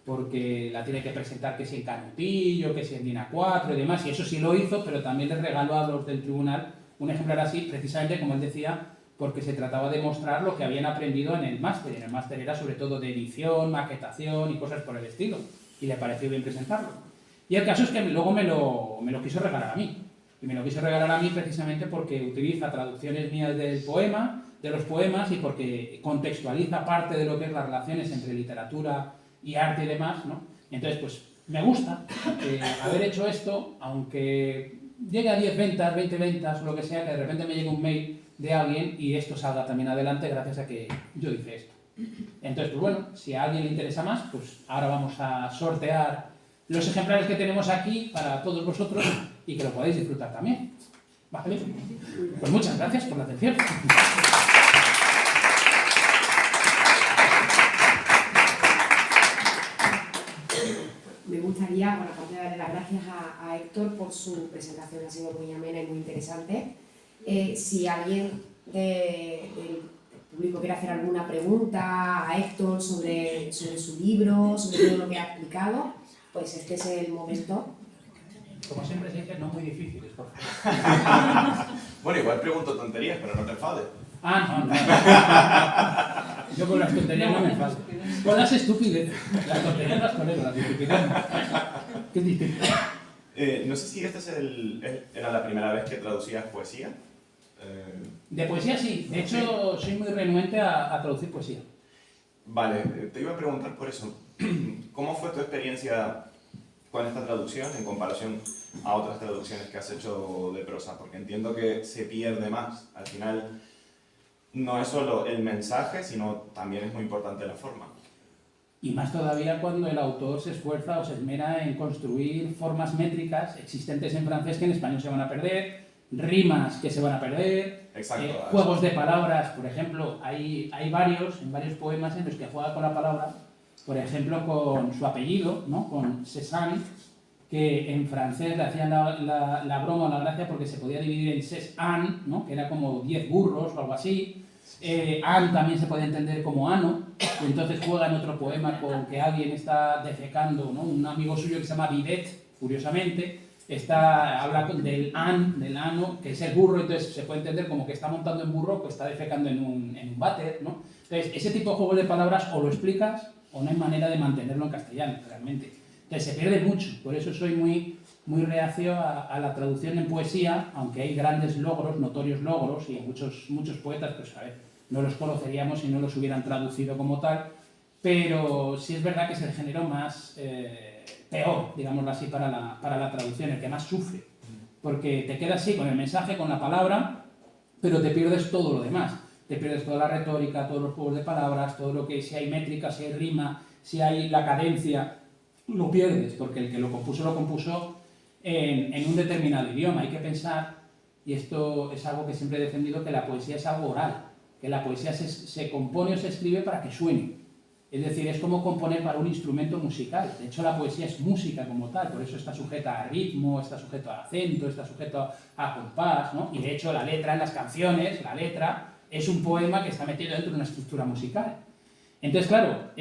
porque la tiene que presentar que si en Canutillo, que si en DIN A4 y demás, y eso sí lo hizo, pero también le regaló a los del tribunal un ejemplar así, precisamente como él decía, porque se trataba de mostrar lo que habían aprendido en el máster. En el máster era sobre todo de edición, maquetación y cosas por el estilo, y le pareció bien presentarlo. Y el caso es que luego me lo quiso regalar a mí, y me lo quiso regalar a mí precisamente porque utiliza traducciones mías de los poemas, y porque contextualiza parte de lo que es las relaciones entre literatura y arte y demás, ¿no? Entonces, pues, me gusta haber hecho esto, aunque llegue a 10 ventas, 20 ventas o lo que sea, que de repente me llegue un mail de alguien y esto salga también adelante gracias a que yo hice esto. Entonces, pues bueno, si a alguien le interesa más, pues ahora vamos a sortear los ejemplares que tenemos aquí para todos vosotros y que lo podáis disfrutar también. ¿Vale? Pues muchas gracias por la atención. Me gustaría, bueno, aparte de darle las gracias a Héctor por su presentación, ha sido muy amena y muy interesante. Si alguien del público quiere hacer alguna pregunta a Héctor sobre su libro, sobre todo lo que ha explicado, pues este es el momento. Como siempre se dice, no muy difíciles, por favor. Bueno, igual pregunto tonterías, pero no te enfades. No. Yo con las tonterías no me enfado. Con las estupideces. Las tonterías las tolero, las estupideces no. ¿Qué es distinto? No sé si esta era la primera vez que traducías poesía. De poesía sí. De hecho, soy muy renuente a traducir poesía. Vale, te iba a preguntar por eso. ¿Cómo fue tu experiencia con esta traducción en comparación a otras traducciones que has hecho de prosa? Porque entiendo que se pierde más. Al final, no es solo el mensaje, sino también es muy importante la forma. Y más todavía cuando el autor se esfuerza o se esmera en construir formas métricas existentes en francés que en español se van a perder, rimas que se van a perder, juegos de palabras, por ejemplo, hay varios poemas en los que juega con la palabra, por ejemplo con su apellido, ¿no? Con Cézanne, que en francés le hacían la broma o la gracia porque se podía dividir en Cézanne, ¿no? Que era como 10 burros o algo así. An también se puede entender como ano, y entonces juega en otro poema con que alguien está defecando, ¿no? Un amigo suyo que se llama Bidet, curiosamente, habla del ano, que es el burro, entonces se puede entender como que está montando en burro, pues está defecando en un váter, ¿no? Entonces, ese tipo de juegos de palabras o lo explicas o no hay manera de mantenerlo en castellano, realmente. Entonces, se pierde mucho, por eso soy muy reacio a la traducción en poesía, aunque hay grandes logros, notorios logros, y muchos poetas, pues a ver, no los conoceríamos si no los hubieran traducido como tal, pero sí es verdad que es el género más peor, digámoslo así, para la traducción, el que más sufre, porque te quedas así con el mensaje, con la palabra, pero te pierdes todo lo demás. Te pierdes toda la retórica, todos los juegos de palabras, todo lo que, si hay métrica, si hay rima, si hay la cadencia, lo pierdes, porque el que lo compuso en un determinado idioma. Hay que pensar, y esto es algo que siempre he defendido, que la poesía es algo oral, que la poesía se compone o se escribe para que suene. Es decir, es como componer para un instrumento musical. De hecho, la poesía es música como tal, por eso está sujeta a ritmo, está sujeto a acento, está sujeto a compás, ¿no? Y de hecho, la letra en las canciones, la letra es un poema que está metido dentro de una estructura musical. Entonces, claro,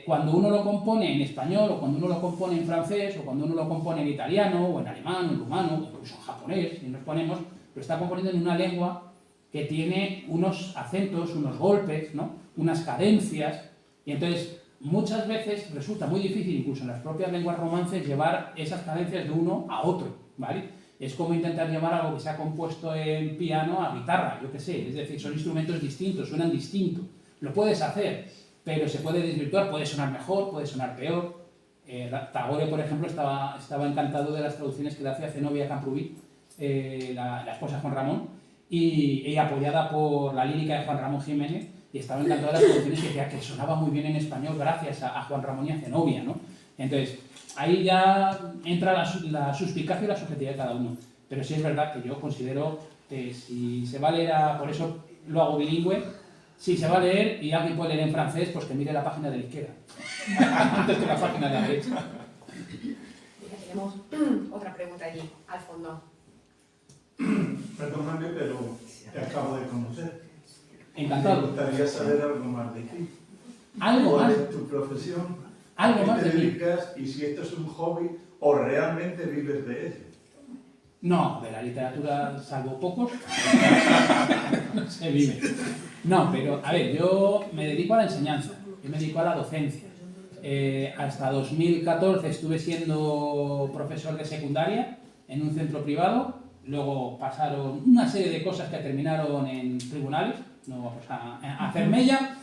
cuando uno lo compone en español, o cuando uno lo compone en francés, o cuando uno lo compone en italiano, o en alemán, o en rumano, o incluso en japonés, si nos ponemos, lo está componiendo en una lengua que tiene unos acentos, unos golpes, ¿no? Unas cadencias, y entonces muchas veces resulta muy difícil, incluso en las propias lenguas romances, llevar esas cadencias de uno a otro, ¿vale? Es como intentar llevar algo que se ha compuesto en piano a guitarra, yo qué sé, es decir, son instrumentos distintos, suenan distintos. Lo puedes hacer, pero se puede desvirtuar, puede sonar mejor, puede sonar peor. Tagore, por ejemplo, estaba encantado de las traducciones que le hacía Zenobia Camprubí, la esposa de Juan Ramón, y apoyada por la lírica de Juan Ramón Jiménez, y estaba encantado de las traducciones y decía que sonaba muy bien en español gracias a Juan Ramón y a Zenobia, ¿no? Entonces, ahí ya entra la suspicacia y la subjetividad de cada uno. Pero sí es verdad que yo considero que si se va a leer, por eso lo hago bilingüe, si se va a leer y alguien puede leer en francés, pues que mire la página de la izquierda, antes que la página de la derecha. Mira, tenemos otra pregunta allí, al fondo. Perdóname, pero te acabo de conocer. Encantado. Me gustaría saber algo más de ti. ¿Algo ¿Cuál más? es tu profesión? Algo ¿A más qué de te mí. dedicas? Y si esto es un hobby o realmente vives de ello. No, de la literatura, salvo pocos, no se vive. No, pero a ver, yo me dedico a la enseñanza, yo me dedico a la docencia. Hasta 2014 estuve siendo profesor de secundaria en un centro privado, luego pasaron una serie de cosas que terminaron en tribunales, no vamos a hacer mella,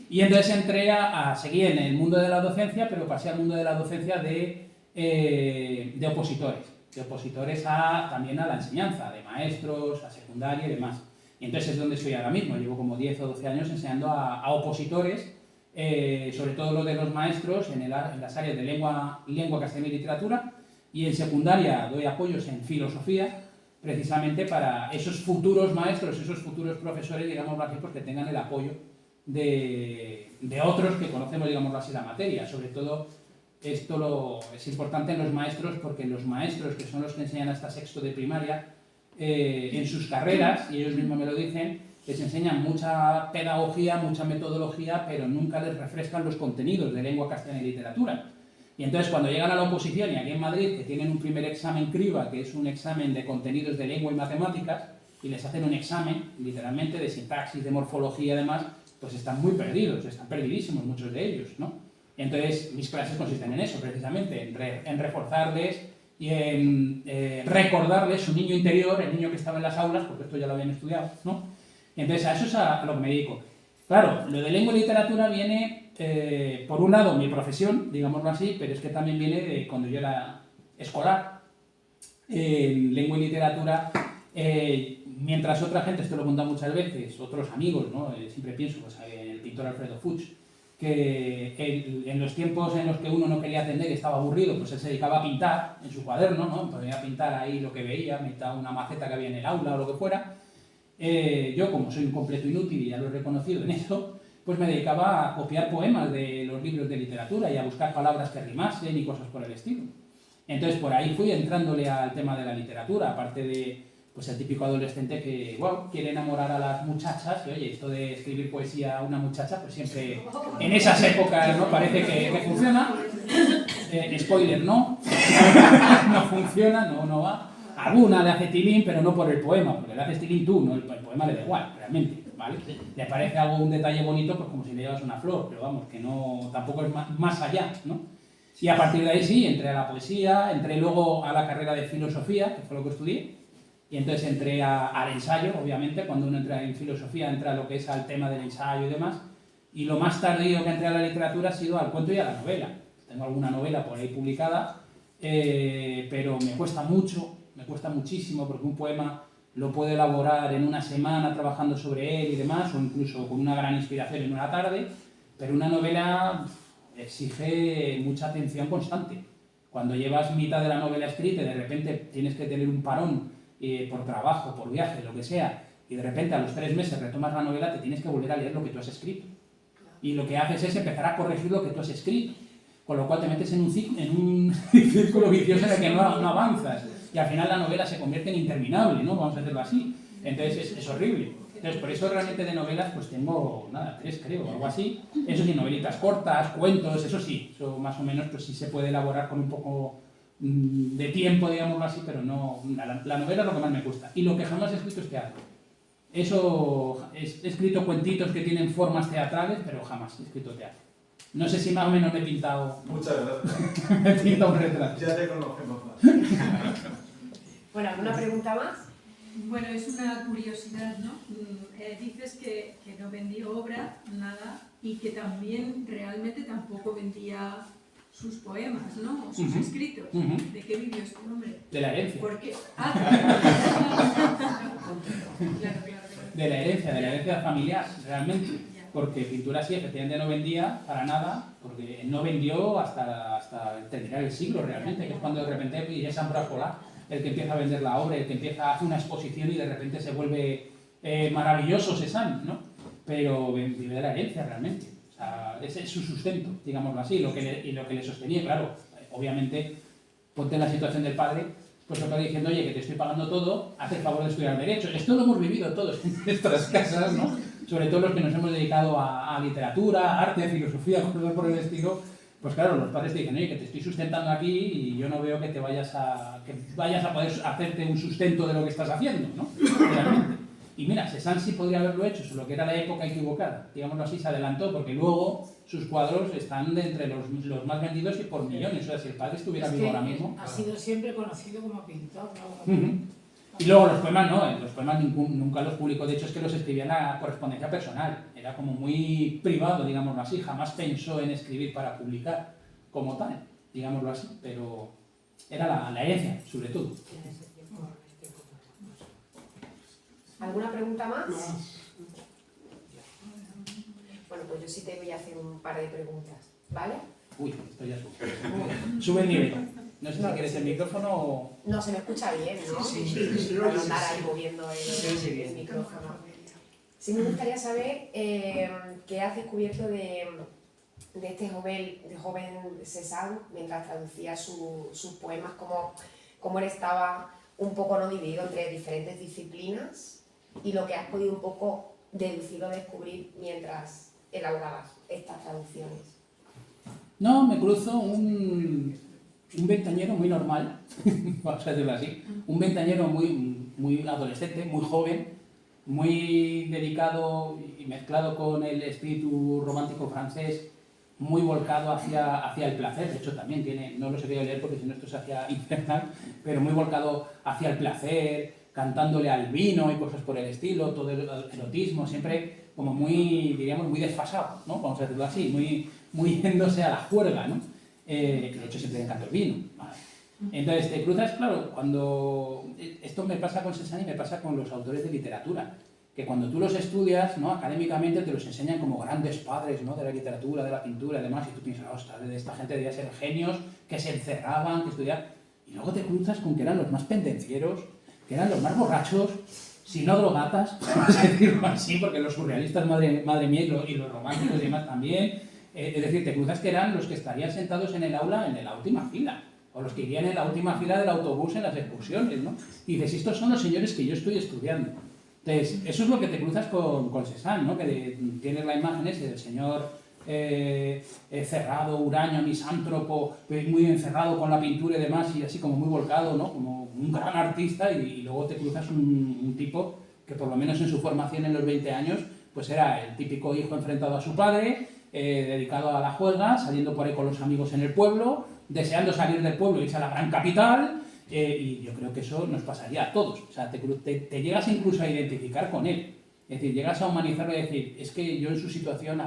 y entonces entré seguí en el mundo de la docencia, pero pasé al mundo de la docencia de opositores también a la enseñanza, de maestros, a secundaria y demás. Y entonces es donde estoy ahora mismo, llevo como 10 o 12 años enseñando a opositores, sobre todo lo de los maestros en las áreas de lengua castellana y literatura, y en secundaria doy apoyos en filosofía, precisamente para esos futuros maestros, esos futuros profesores, digámoslo así, pues que tengan el apoyo de otros que conocemos, digámoslo así, la materia. Sobre todo esto es importante en los maestros, porque los maestros, que son los que enseñan hasta sexto de primaria, en sus carreras, y ellos mismos me lo dicen, les enseñan mucha pedagogía, mucha metodología, pero nunca les refrescan los contenidos de lengua castellana y literatura. Y entonces cuando llegan a la oposición, y aquí en Madrid, que tienen un primer examen criba, que es un examen de contenidos de lengua y matemáticas, y les hacen un examen, literalmente, de sintaxis, de morfología y demás, pues están muy perdidos, están perdidísimos muchos de ellos, ¿no? Y entonces mis clases consisten en eso, precisamente, en reforzarles y en recordarles su niño interior, el niño que estaba en las aulas, porque esto ya lo habían estudiado, ¿no? Y entonces a eso es a lo que me dedico. Claro, lo de lengua y literatura viene, por un lado, mi profesión, digámoslo así, pero es que también viene de cuando yo era escolar. En lengua y literatura, mientras otra gente, esto lo he contado muchas veces, otros amigos, ¿no? Siempre pienso pues, en el pintor Alfredo Fuchs, que en los tiempos en los que uno no quería atender y estaba aburrido, pues él se dedicaba a pintar en su cuaderno, ¿no? Podía pintar ahí lo que veía, pintaba una maceta que había en el aula o lo que fuera. Yo, como soy un completo inútil y ya lo he reconocido en eso, pues me dedicaba a copiar poemas de los libros de literatura y a buscar palabras que rimasen y cosas por el estilo. Entonces por ahí fui entrándole al tema de la literatura, aparte de pues el típico adolescente que quiere enamorar a las muchachas, y oye, esto de escribir poesía a una muchacha, pues siempre en esas épocas, ¿no? Parece que funciona. Spoiler, no funciona, no va. Alguna le hace tilín, pero no por el poema, porque le haces tilín tú, ¿no? El poema le da igual, realmente, ¿vale? Le parece un detalle bonito, pues como si le llevas una flor, pero vamos, que no, tampoco es más allá, ¿no? Y a partir de ahí sí, entré a la poesía, entré luego a la carrera de filosofía, que fue lo que estudié, y entonces entré al ensayo, obviamente, cuando uno entra en filosofía, entra a lo que es al tema del ensayo y demás, y lo más tardío que entré a la literatura ha sido al cuento y a la novela. Tengo alguna novela por ahí publicada, pero me cuesta muchísimo, porque un poema lo puedo elaborar en una semana trabajando sobre él y demás, o incluso con una gran inspiración en una tarde, pero una novela exige mucha atención constante. Cuando llevas mitad de la novela escrita y de repente tienes que tener un parón por trabajo, por viaje, lo que sea, y de repente a los 3 meses retomas la novela, te tienes que volver a leer lo que tú has escrito. Y lo que haces es empezar a corregir lo que tú has escrito, con lo cual te metes en un círculo vicioso en el que no avanzas, y al final la novela se convierte en interminable, ¿no? Vamos a hacerlo así. Entonces es horrible. Entonces por eso realmente de novelas pues tengo, 3 creo, algo así. Eso sí, novelitas cortas, cuentos, eso sí, eso más o menos pues sí se puede elaborar con un poco de tiempo, digámoslo así, pero no, la novela es lo que más me gusta. Y lo que jamás he escrito es teatro. Eso, he escrito cuentitos que tienen formas teatrales, pero jamás he escrito teatro. No sé si más o menos me he pintado... Muchas gracias. me he pintado un retrato. Ya te conocemos más. Bueno, ¿alguna pregunta más? Bueno, es una curiosidad, ¿no? Dices que no vendió obra, nada, y que también realmente tampoco vendía sus poemas, ¿no? O sus escritos. ¿De qué vivió este hombre? De la herencia. Porque... claro. De la herencia familiar, realmente. Porque pintura sí, efectivamente no vendía para nada, porque no vendió hasta terminar el siglo realmente, que es cuando de repente ya es Ambroise Vollard el que empieza a vender la obra, el que empieza a hacer una exposición y de repente se vuelve maravilloso Cézanne, ¿no? Pero vive de la herencia realmente. O sea, ese es su sustento, digámoslo así, y lo que le sostenía, claro, obviamente, ponte en la situación del padre, pues el padre diciendo, oye, que te estoy pagando todo, haz el favor de estudiar Derecho. Esto lo hemos vivido todos en nuestras casas, ¿no? Sobre todo los que nos hemos dedicado a literatura, arte, filosofía, cosas por el estilo. Pues claro, los padres te dicen, oye, que te estoy sustentando aquí y yo no veo que vayas a poder hacerte un sustento de lo que estás haciendo, ¿no? Realmente. Y mira, Cézanne sí podría haberlo hecho, solo que era la época equivocada. Digámoslo así, se adelantó, porque luego sus cuadros están de entre los más vendidos y por millones. O sea, si el padre estuviera vivo ahora mismo... Ha sido siempre conocido como pintor, ¿no? Y luego los poemas no, los poemas nunca los publicó, de hecho es que los escribía en la correspondencia personal, era como muy privado, digámoslo así, jamás pensó en escribir para publicar como tal, digámoslo así, pero era la herencia, sobre todo. ¿Alguna pregunta más? Bueno, pues yo sí te voy a hacer un par de preguntas, ¿vale? Uy, esto ya sube. Sube el nivel. No sé si quieres el micrófono o... No, se me escucha bien, ¿no? Sí. Para no andar ahí moviendo el micrófono. Sí me gustaría saber qué has descubierto de este joven Cézanne mientras traducía sus poemas, cómo él estaba un poco no dividido entre diferentes disciplinas y lo que has podido un poco deducir o descubrir mientras elaborabas estas traducciones. No, me cruzo un ventañero muy normal, vamos a decirlo así, un ventañero muy adolescente, muy joven, muy dedicado y mezclado con el espíritu romántico francés, muy volcado hacia el placer. De hecho también tiene, no lo he querido leer porque si no esto se hacía infernal, pero muy volcado hacia el placer, cantándole al vino y cosas por el estilo, todo el erotismo, siempre como muy, diríamos, muy desfasado, ¿no? Vamos a decirlo así, muy yéndose a la juerga, ¿no? De hecho siempre me encanta el vino. Vale. Entonces te cruzas, claro, cuando... Esto me pasa con Cézanne y me pasa con los autores de literatura, que cuando tú los estudias, ¿no? Académicamente te los enseñan como grandes padres, ¿no? De la literatura, de la pintura y demás, y tú piensas, ostras, de esta gente debía ser genios, que se encerraban, que estudiaban... Y luego te cruzas con que eran los más pendencieros, que eran los más borrachos, si no drogatas, vamos a decirlo así, porque los surrealistas, madre mía, y los románticos y demás también. Es decir, te cruzas que eran los que estarían sentados en el aula en la última fila, o los que irían en la última fila del autobús en las excursiones, ¿no? Y dices, estos son los señores que yo estoy estudiando. Entonces, eso es lo que te cruzas con Cézanne, ¿no? Que tienes la imagen ese del señor cerrado, huraño, misántropo, muy encerrado con la pintura y demás, y así como muy volcado, ¿no? Como un gran artista, y luego te cruzas un tipo que por lo menos en su formación en los 20 años, pues era el típico hijo enfrentado a su padre, dedicado a la juerga, saliendo por ahí con los amigos en el pueblo, deseando salir del pueblo y irse a la gran capital, y yo creo que eso nos pasaría a todos. O sea, te llegas incluso a identificar con él. Es decir, llegas a humanizarlo y decir, es que yo en su situación me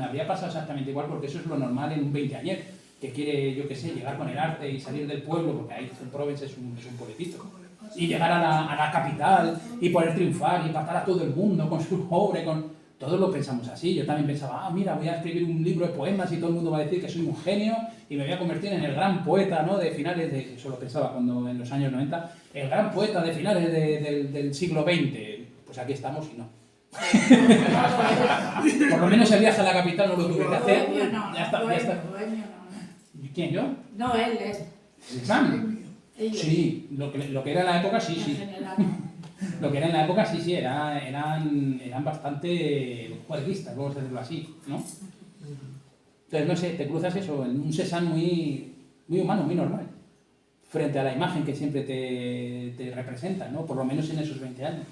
habría pasado exactamente igual, porque eso es lo normal en un veinteañero, que quiere, yo qué sé, llegar con el arte y salir del pueblo, porque ahí en Provence es un pueblecito, y llegar a la capital y poder triunfar y impactar a todo el mundo con su obra, todos lo pensamos así. Yo también pensaba, mira, voy a escribir un libro de poemas y todo el mundo va a decir que soy un genio y me voy a convertir en el gran poeta, ¿no? De finales de... Eso lo pensaba cuando en los años 90. El gran poeta de finales del siglo XX. Pues aquí estamos y no. Por lo menos el viaje a la capital no lo tuve que hacer. Ya está. ¿Quién, yo? No, él. ¿Cézanne? Sí, lo que era en la época, sí. Lo que era en la época, sí, eran bastante juerguistas, vamos a decirlo así, ¿no? Entonces, no sé, te cruzas eso, en un Cézanne muy humano, muy normal, frente a la imagen que siempre te representa, ¿no? Por lo menos en esos 20 años.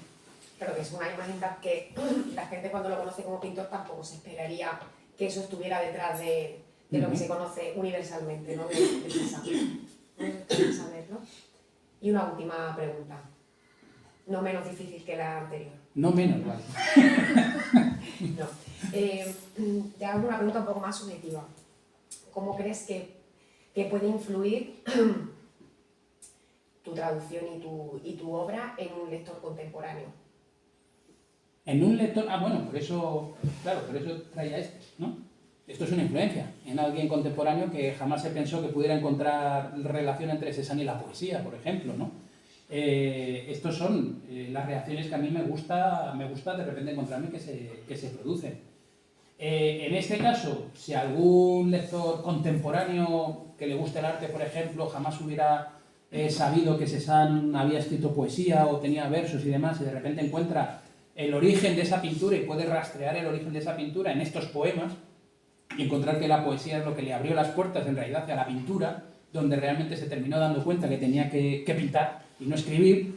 Claro que es una imagen que la gente cuando lo conoce como pintor tampoco se esperaría que eso estuviera detrás de lo que se conoce universalmente, ¿no? De Cézanne. Saberlo. Y una última pregunta. No menos difícil que la anterior. No menos, vale. No. Te hago una pregunta un poco más subjetiva. ¿Cómo crees que puede influir tu traducción y tu obra en un lector contemporáneo? En un lector... Ah, bueno, por eso traía este, ¿no? Esto es una influencia en alguien contemporáneo que jamás se pensó que pudiera encontrar relación entre Cézanne y la poesía, por ejemplo, ¿no? Estos son las reacciones que a mí me gusta de repente encontrarme que se producen. En este caso, si algún lector contemporáneo que le guste el arte, por ejemplo, jamás hubiera sabido que Cézanne había escrito poesía o tenía versos y demás, y de repente encuentra el origen de esa pintura y puede rastrear el origen de esa pintura en estos poemas y encontrar que la poesía es lo que le abrió las puertas en realidad hacia la pintura, donde realmente se terminó dando cuenta que tenía que pintar y no escribir,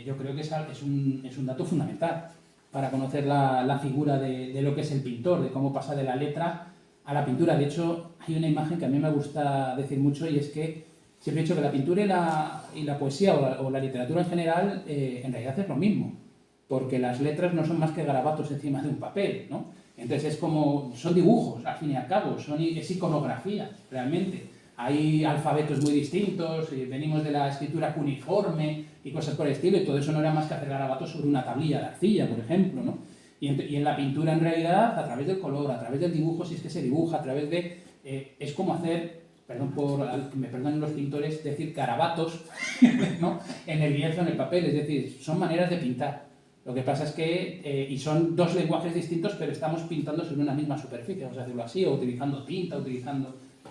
yo creo que es un dato fundamental para conocer la figura de lo que es el pintor, de cómo pasa de la letra a la pintura. De hecho, hay una imagen que a mí me gusta decir mucho y es que siempre he dicho que la pintura y la poesía o la literatura en general en realidad es lo mismo, porque las letras no son más que garabatos encima de un papel, ¿no? Entonces son dibujos, al fin y al cabo, es iconografía, realmente. Hay alfabetos muy distintos, venimos de la escritura cuneiforme y cosas por el estilo, y todo eso no era más que hacer garabatos sobre una tablilla de arcilla, por ejemplo, ¿no? Y en la pintura, en realidad, a través del color, a través del dibujo, si es que se dibuja, a través de... es como hacer, me perdonen los pintores, decir garabatos, ¿no? En el lienzo, en el papel, es decir, son maneras de pintar. Lo que pasa es que, y son dos lenguajes distintos, pero estamos pintando sobre una misma superficie, vamos a decirlo así, o utilizando tinta,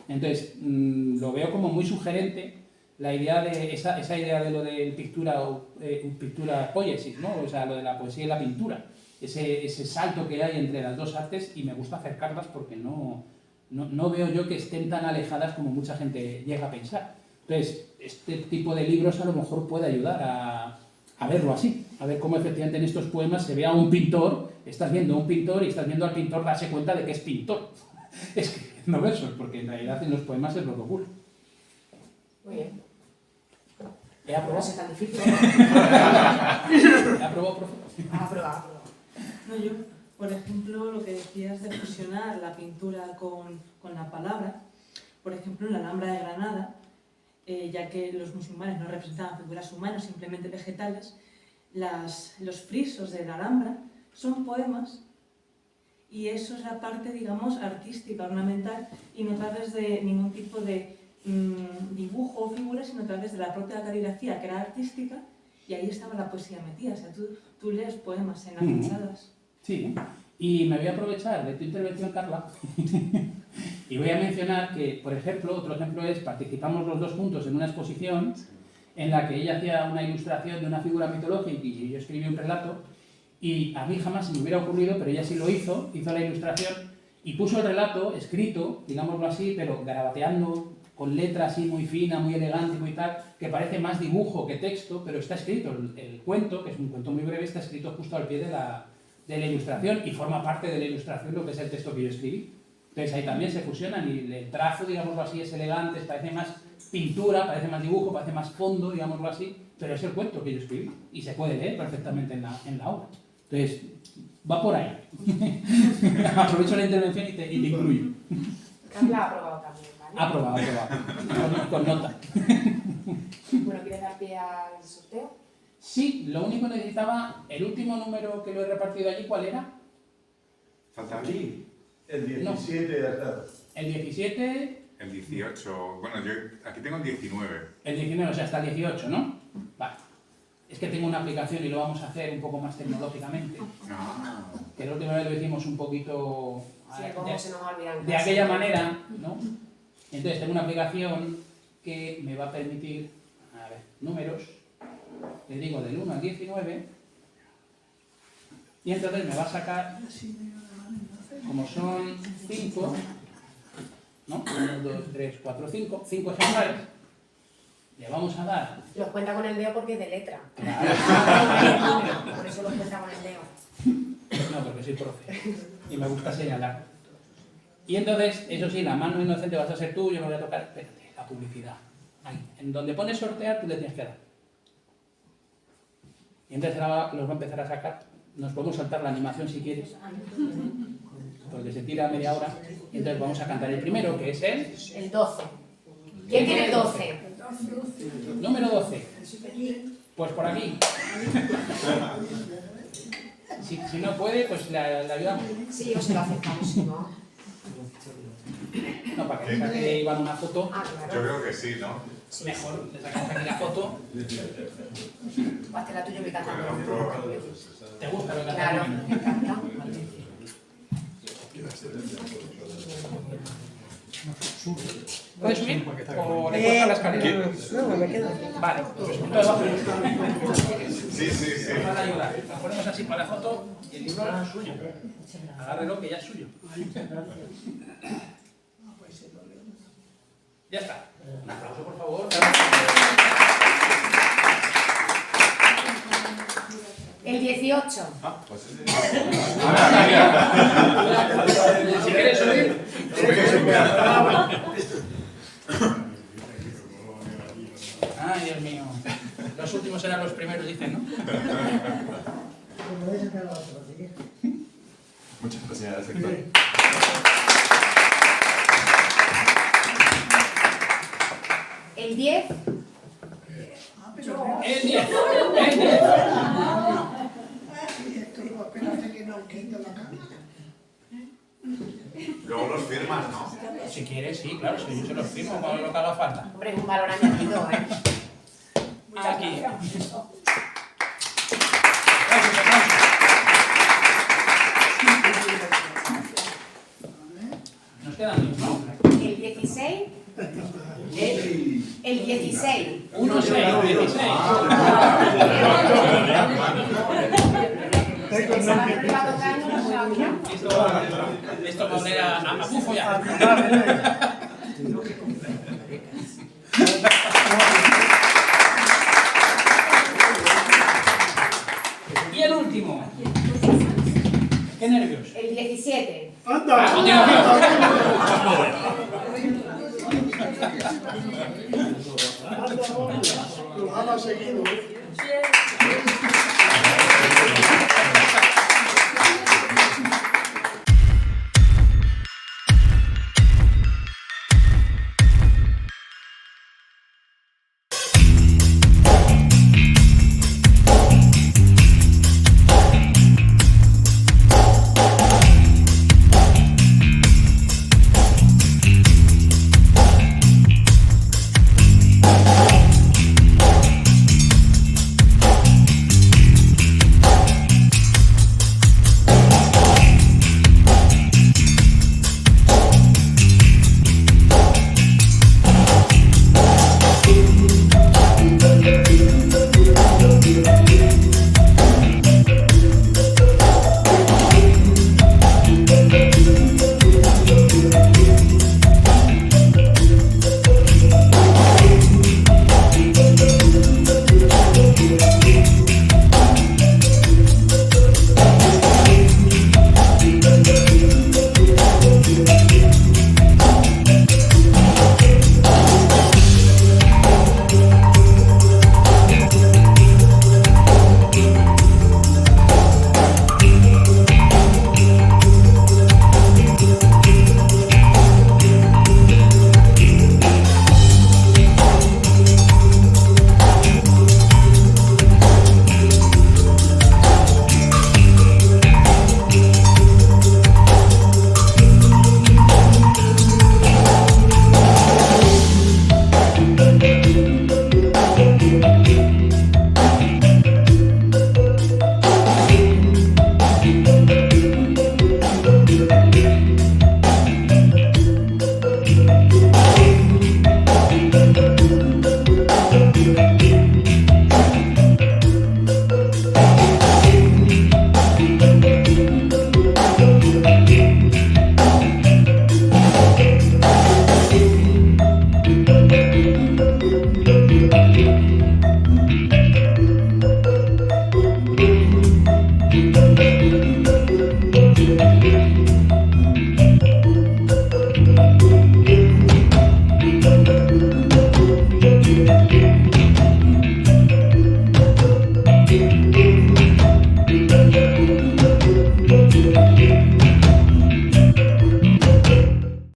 Entonces, lo veo como muy sugerente la idea de esa idea de lo del pintura poiesis, ¿no? O sea, lo de la poesía y la pintura. Ese salto que hay entre las dos artes, y me gusta acercarlas porque no veo yo que estén tan alejadas como mucha gente llega a pensar. Entonces, este tipo de libros a lo mejor puede ayudar a verlo así, a ver cómo efectivamente en estos poemas se ve a un pintor, estás viendo a un pintor y estás viendo al pintor darse cuenta de que es pintor, escribiendo versos, porque en realidad en los poemas es lo que ocurre. Muy bien. ¿He aprobado? No es tan difícil. ¿He aprobado, profe? Has aprobado. No, yo, por ejemplo, lo que decías de fusionar la pintura con la palabra, por ejemplo, en la Alhambra de Granada, ya que los musulmanes no representaban figuras humanas, simplemente vegetales, los frisos de la Alhambra son poemas, y eso es la parte, digamos, artística, ornamental, y no a través de ningún tipo de dibujo o figura, sino a través de la propia caligrafía, que era artística, y ahí estaba la poesía metida. O sea, tú lees poemas en las fachadas. Sí, y me voy a aprovechar de tu intervención, Carla, y voy a mencionar que, por ejemplo, otro ejemplo es, participamos los dos juntos en una exposición en la que ella hacía una ilustración de una figura mitológica y yo escribí un relato, y a mí jamás se me hubiera ocurrido, pero ella sí lo hizo la ilustración y puso el relato escrito, digámoslo así, pero garabateando, con letra así muy fina, muy elegante, muy tal, que parece más dibujo que texto, pero está escrito. El cuento, que es un cuento muy breve, está escrito justo al pie de la ilustración y forma parte de la ilustración lo que es el texto que yo escribí. Entonces ahí también se fusionan y el trazo, digámoslo así, es elegante, parece más pintura, parece más dibujo, parece más fondo, digámoslo así, pero es el cuento que yo escribí y se puede leer perfectamente en la obra. Entonces, va por ahí. Aprovecho la intervención y te incluyo. Carla ha aprobado también, ¿vale? Aprobado. Con nota. Bueno, ¿quieres dar pie al sorteo? Sí, lo único que necesitaba, el último número que lo he repartido allí, ¿cuál era? Falta Aquí, el 17 de atrás. El 17... El 18, bueno, yo aquí tengo el 19. El 19, o sea, hasta el 18, ¿no? Vale. Es que tengo una aplicación y lo vamos a hacer un poco más tecnológicamente. Ah. Que la última vez lo hicimos un poquito Sí, como se nos va a olvidar. de aquella manera, ¿no? Entonces tengo una aplicación que me va a permitir, a ver, números, le digo del 1 al 19, y entonces me va a sacar, como son 5, ¿no? 1, 2, 3, 4, 5 ejemplares. Le vamos a dar... Los cuenta con el dedo porque es de letra. Claro. Por eso los cuenta con el dedo. No, porque soy profe y me gusta señalar. Y entonces, eso sí, la mano inocente vas a ser tú, yo me voy a tocar, espérate, la publicidad. Ahí, en donde pone sortear, tú le tienes que dar. Y entonces ahora los va a empezar a sacar. Nos podemos saltar la animación si quieres, porque se tira media hora. Y entonces vamos a cantar el primero, que es El 12. ¿Quién tiene el 12? número 12. Pues por aquí. Si no puede, pues le ayudamos. Sí, o se lo aceptamos, si no. No, para que saque Iván una foto. Ah, Yo claro. creo que sí, ¿no? Mejor, le sacamos aquí la foto. Hazte la tuya, mi Bueno, cantando. ¿Te gusta lo que Claro, hacemos? me encanta. ¿Puedes subir? ¿O le cuesta la escalera? No, me quedo. Vale, pues entonces vamos Sí, sí, sí. a ayudar. Nos ponemos así para la foto y el libro es suyo. Agárrelo que ya es suyo. Ya está. Un aplauso, por favor. El 18. Ah, pues ese Si quieres subir. Ay, Dios mío. Los últimos eran los primeros, dicen, ¿no? Me podéis sacar la otra, así que. Muchas gracias, Héctor. El 10. El 10. El 10. Espérate que no quite la cámara. Luego los firmas, ¿no? Si quieres, sí, claro, si yo se los firmo con lo que haga falta. Hombre, es un valor añadido, ¿eh? Aquí. Nos quedan dos, ¿no? El 16. El 16. 1, 6, 16. Esto va a oler a bufo ya. Y el último. Qué nervios. El 17. A continuación. Lo haga seguido.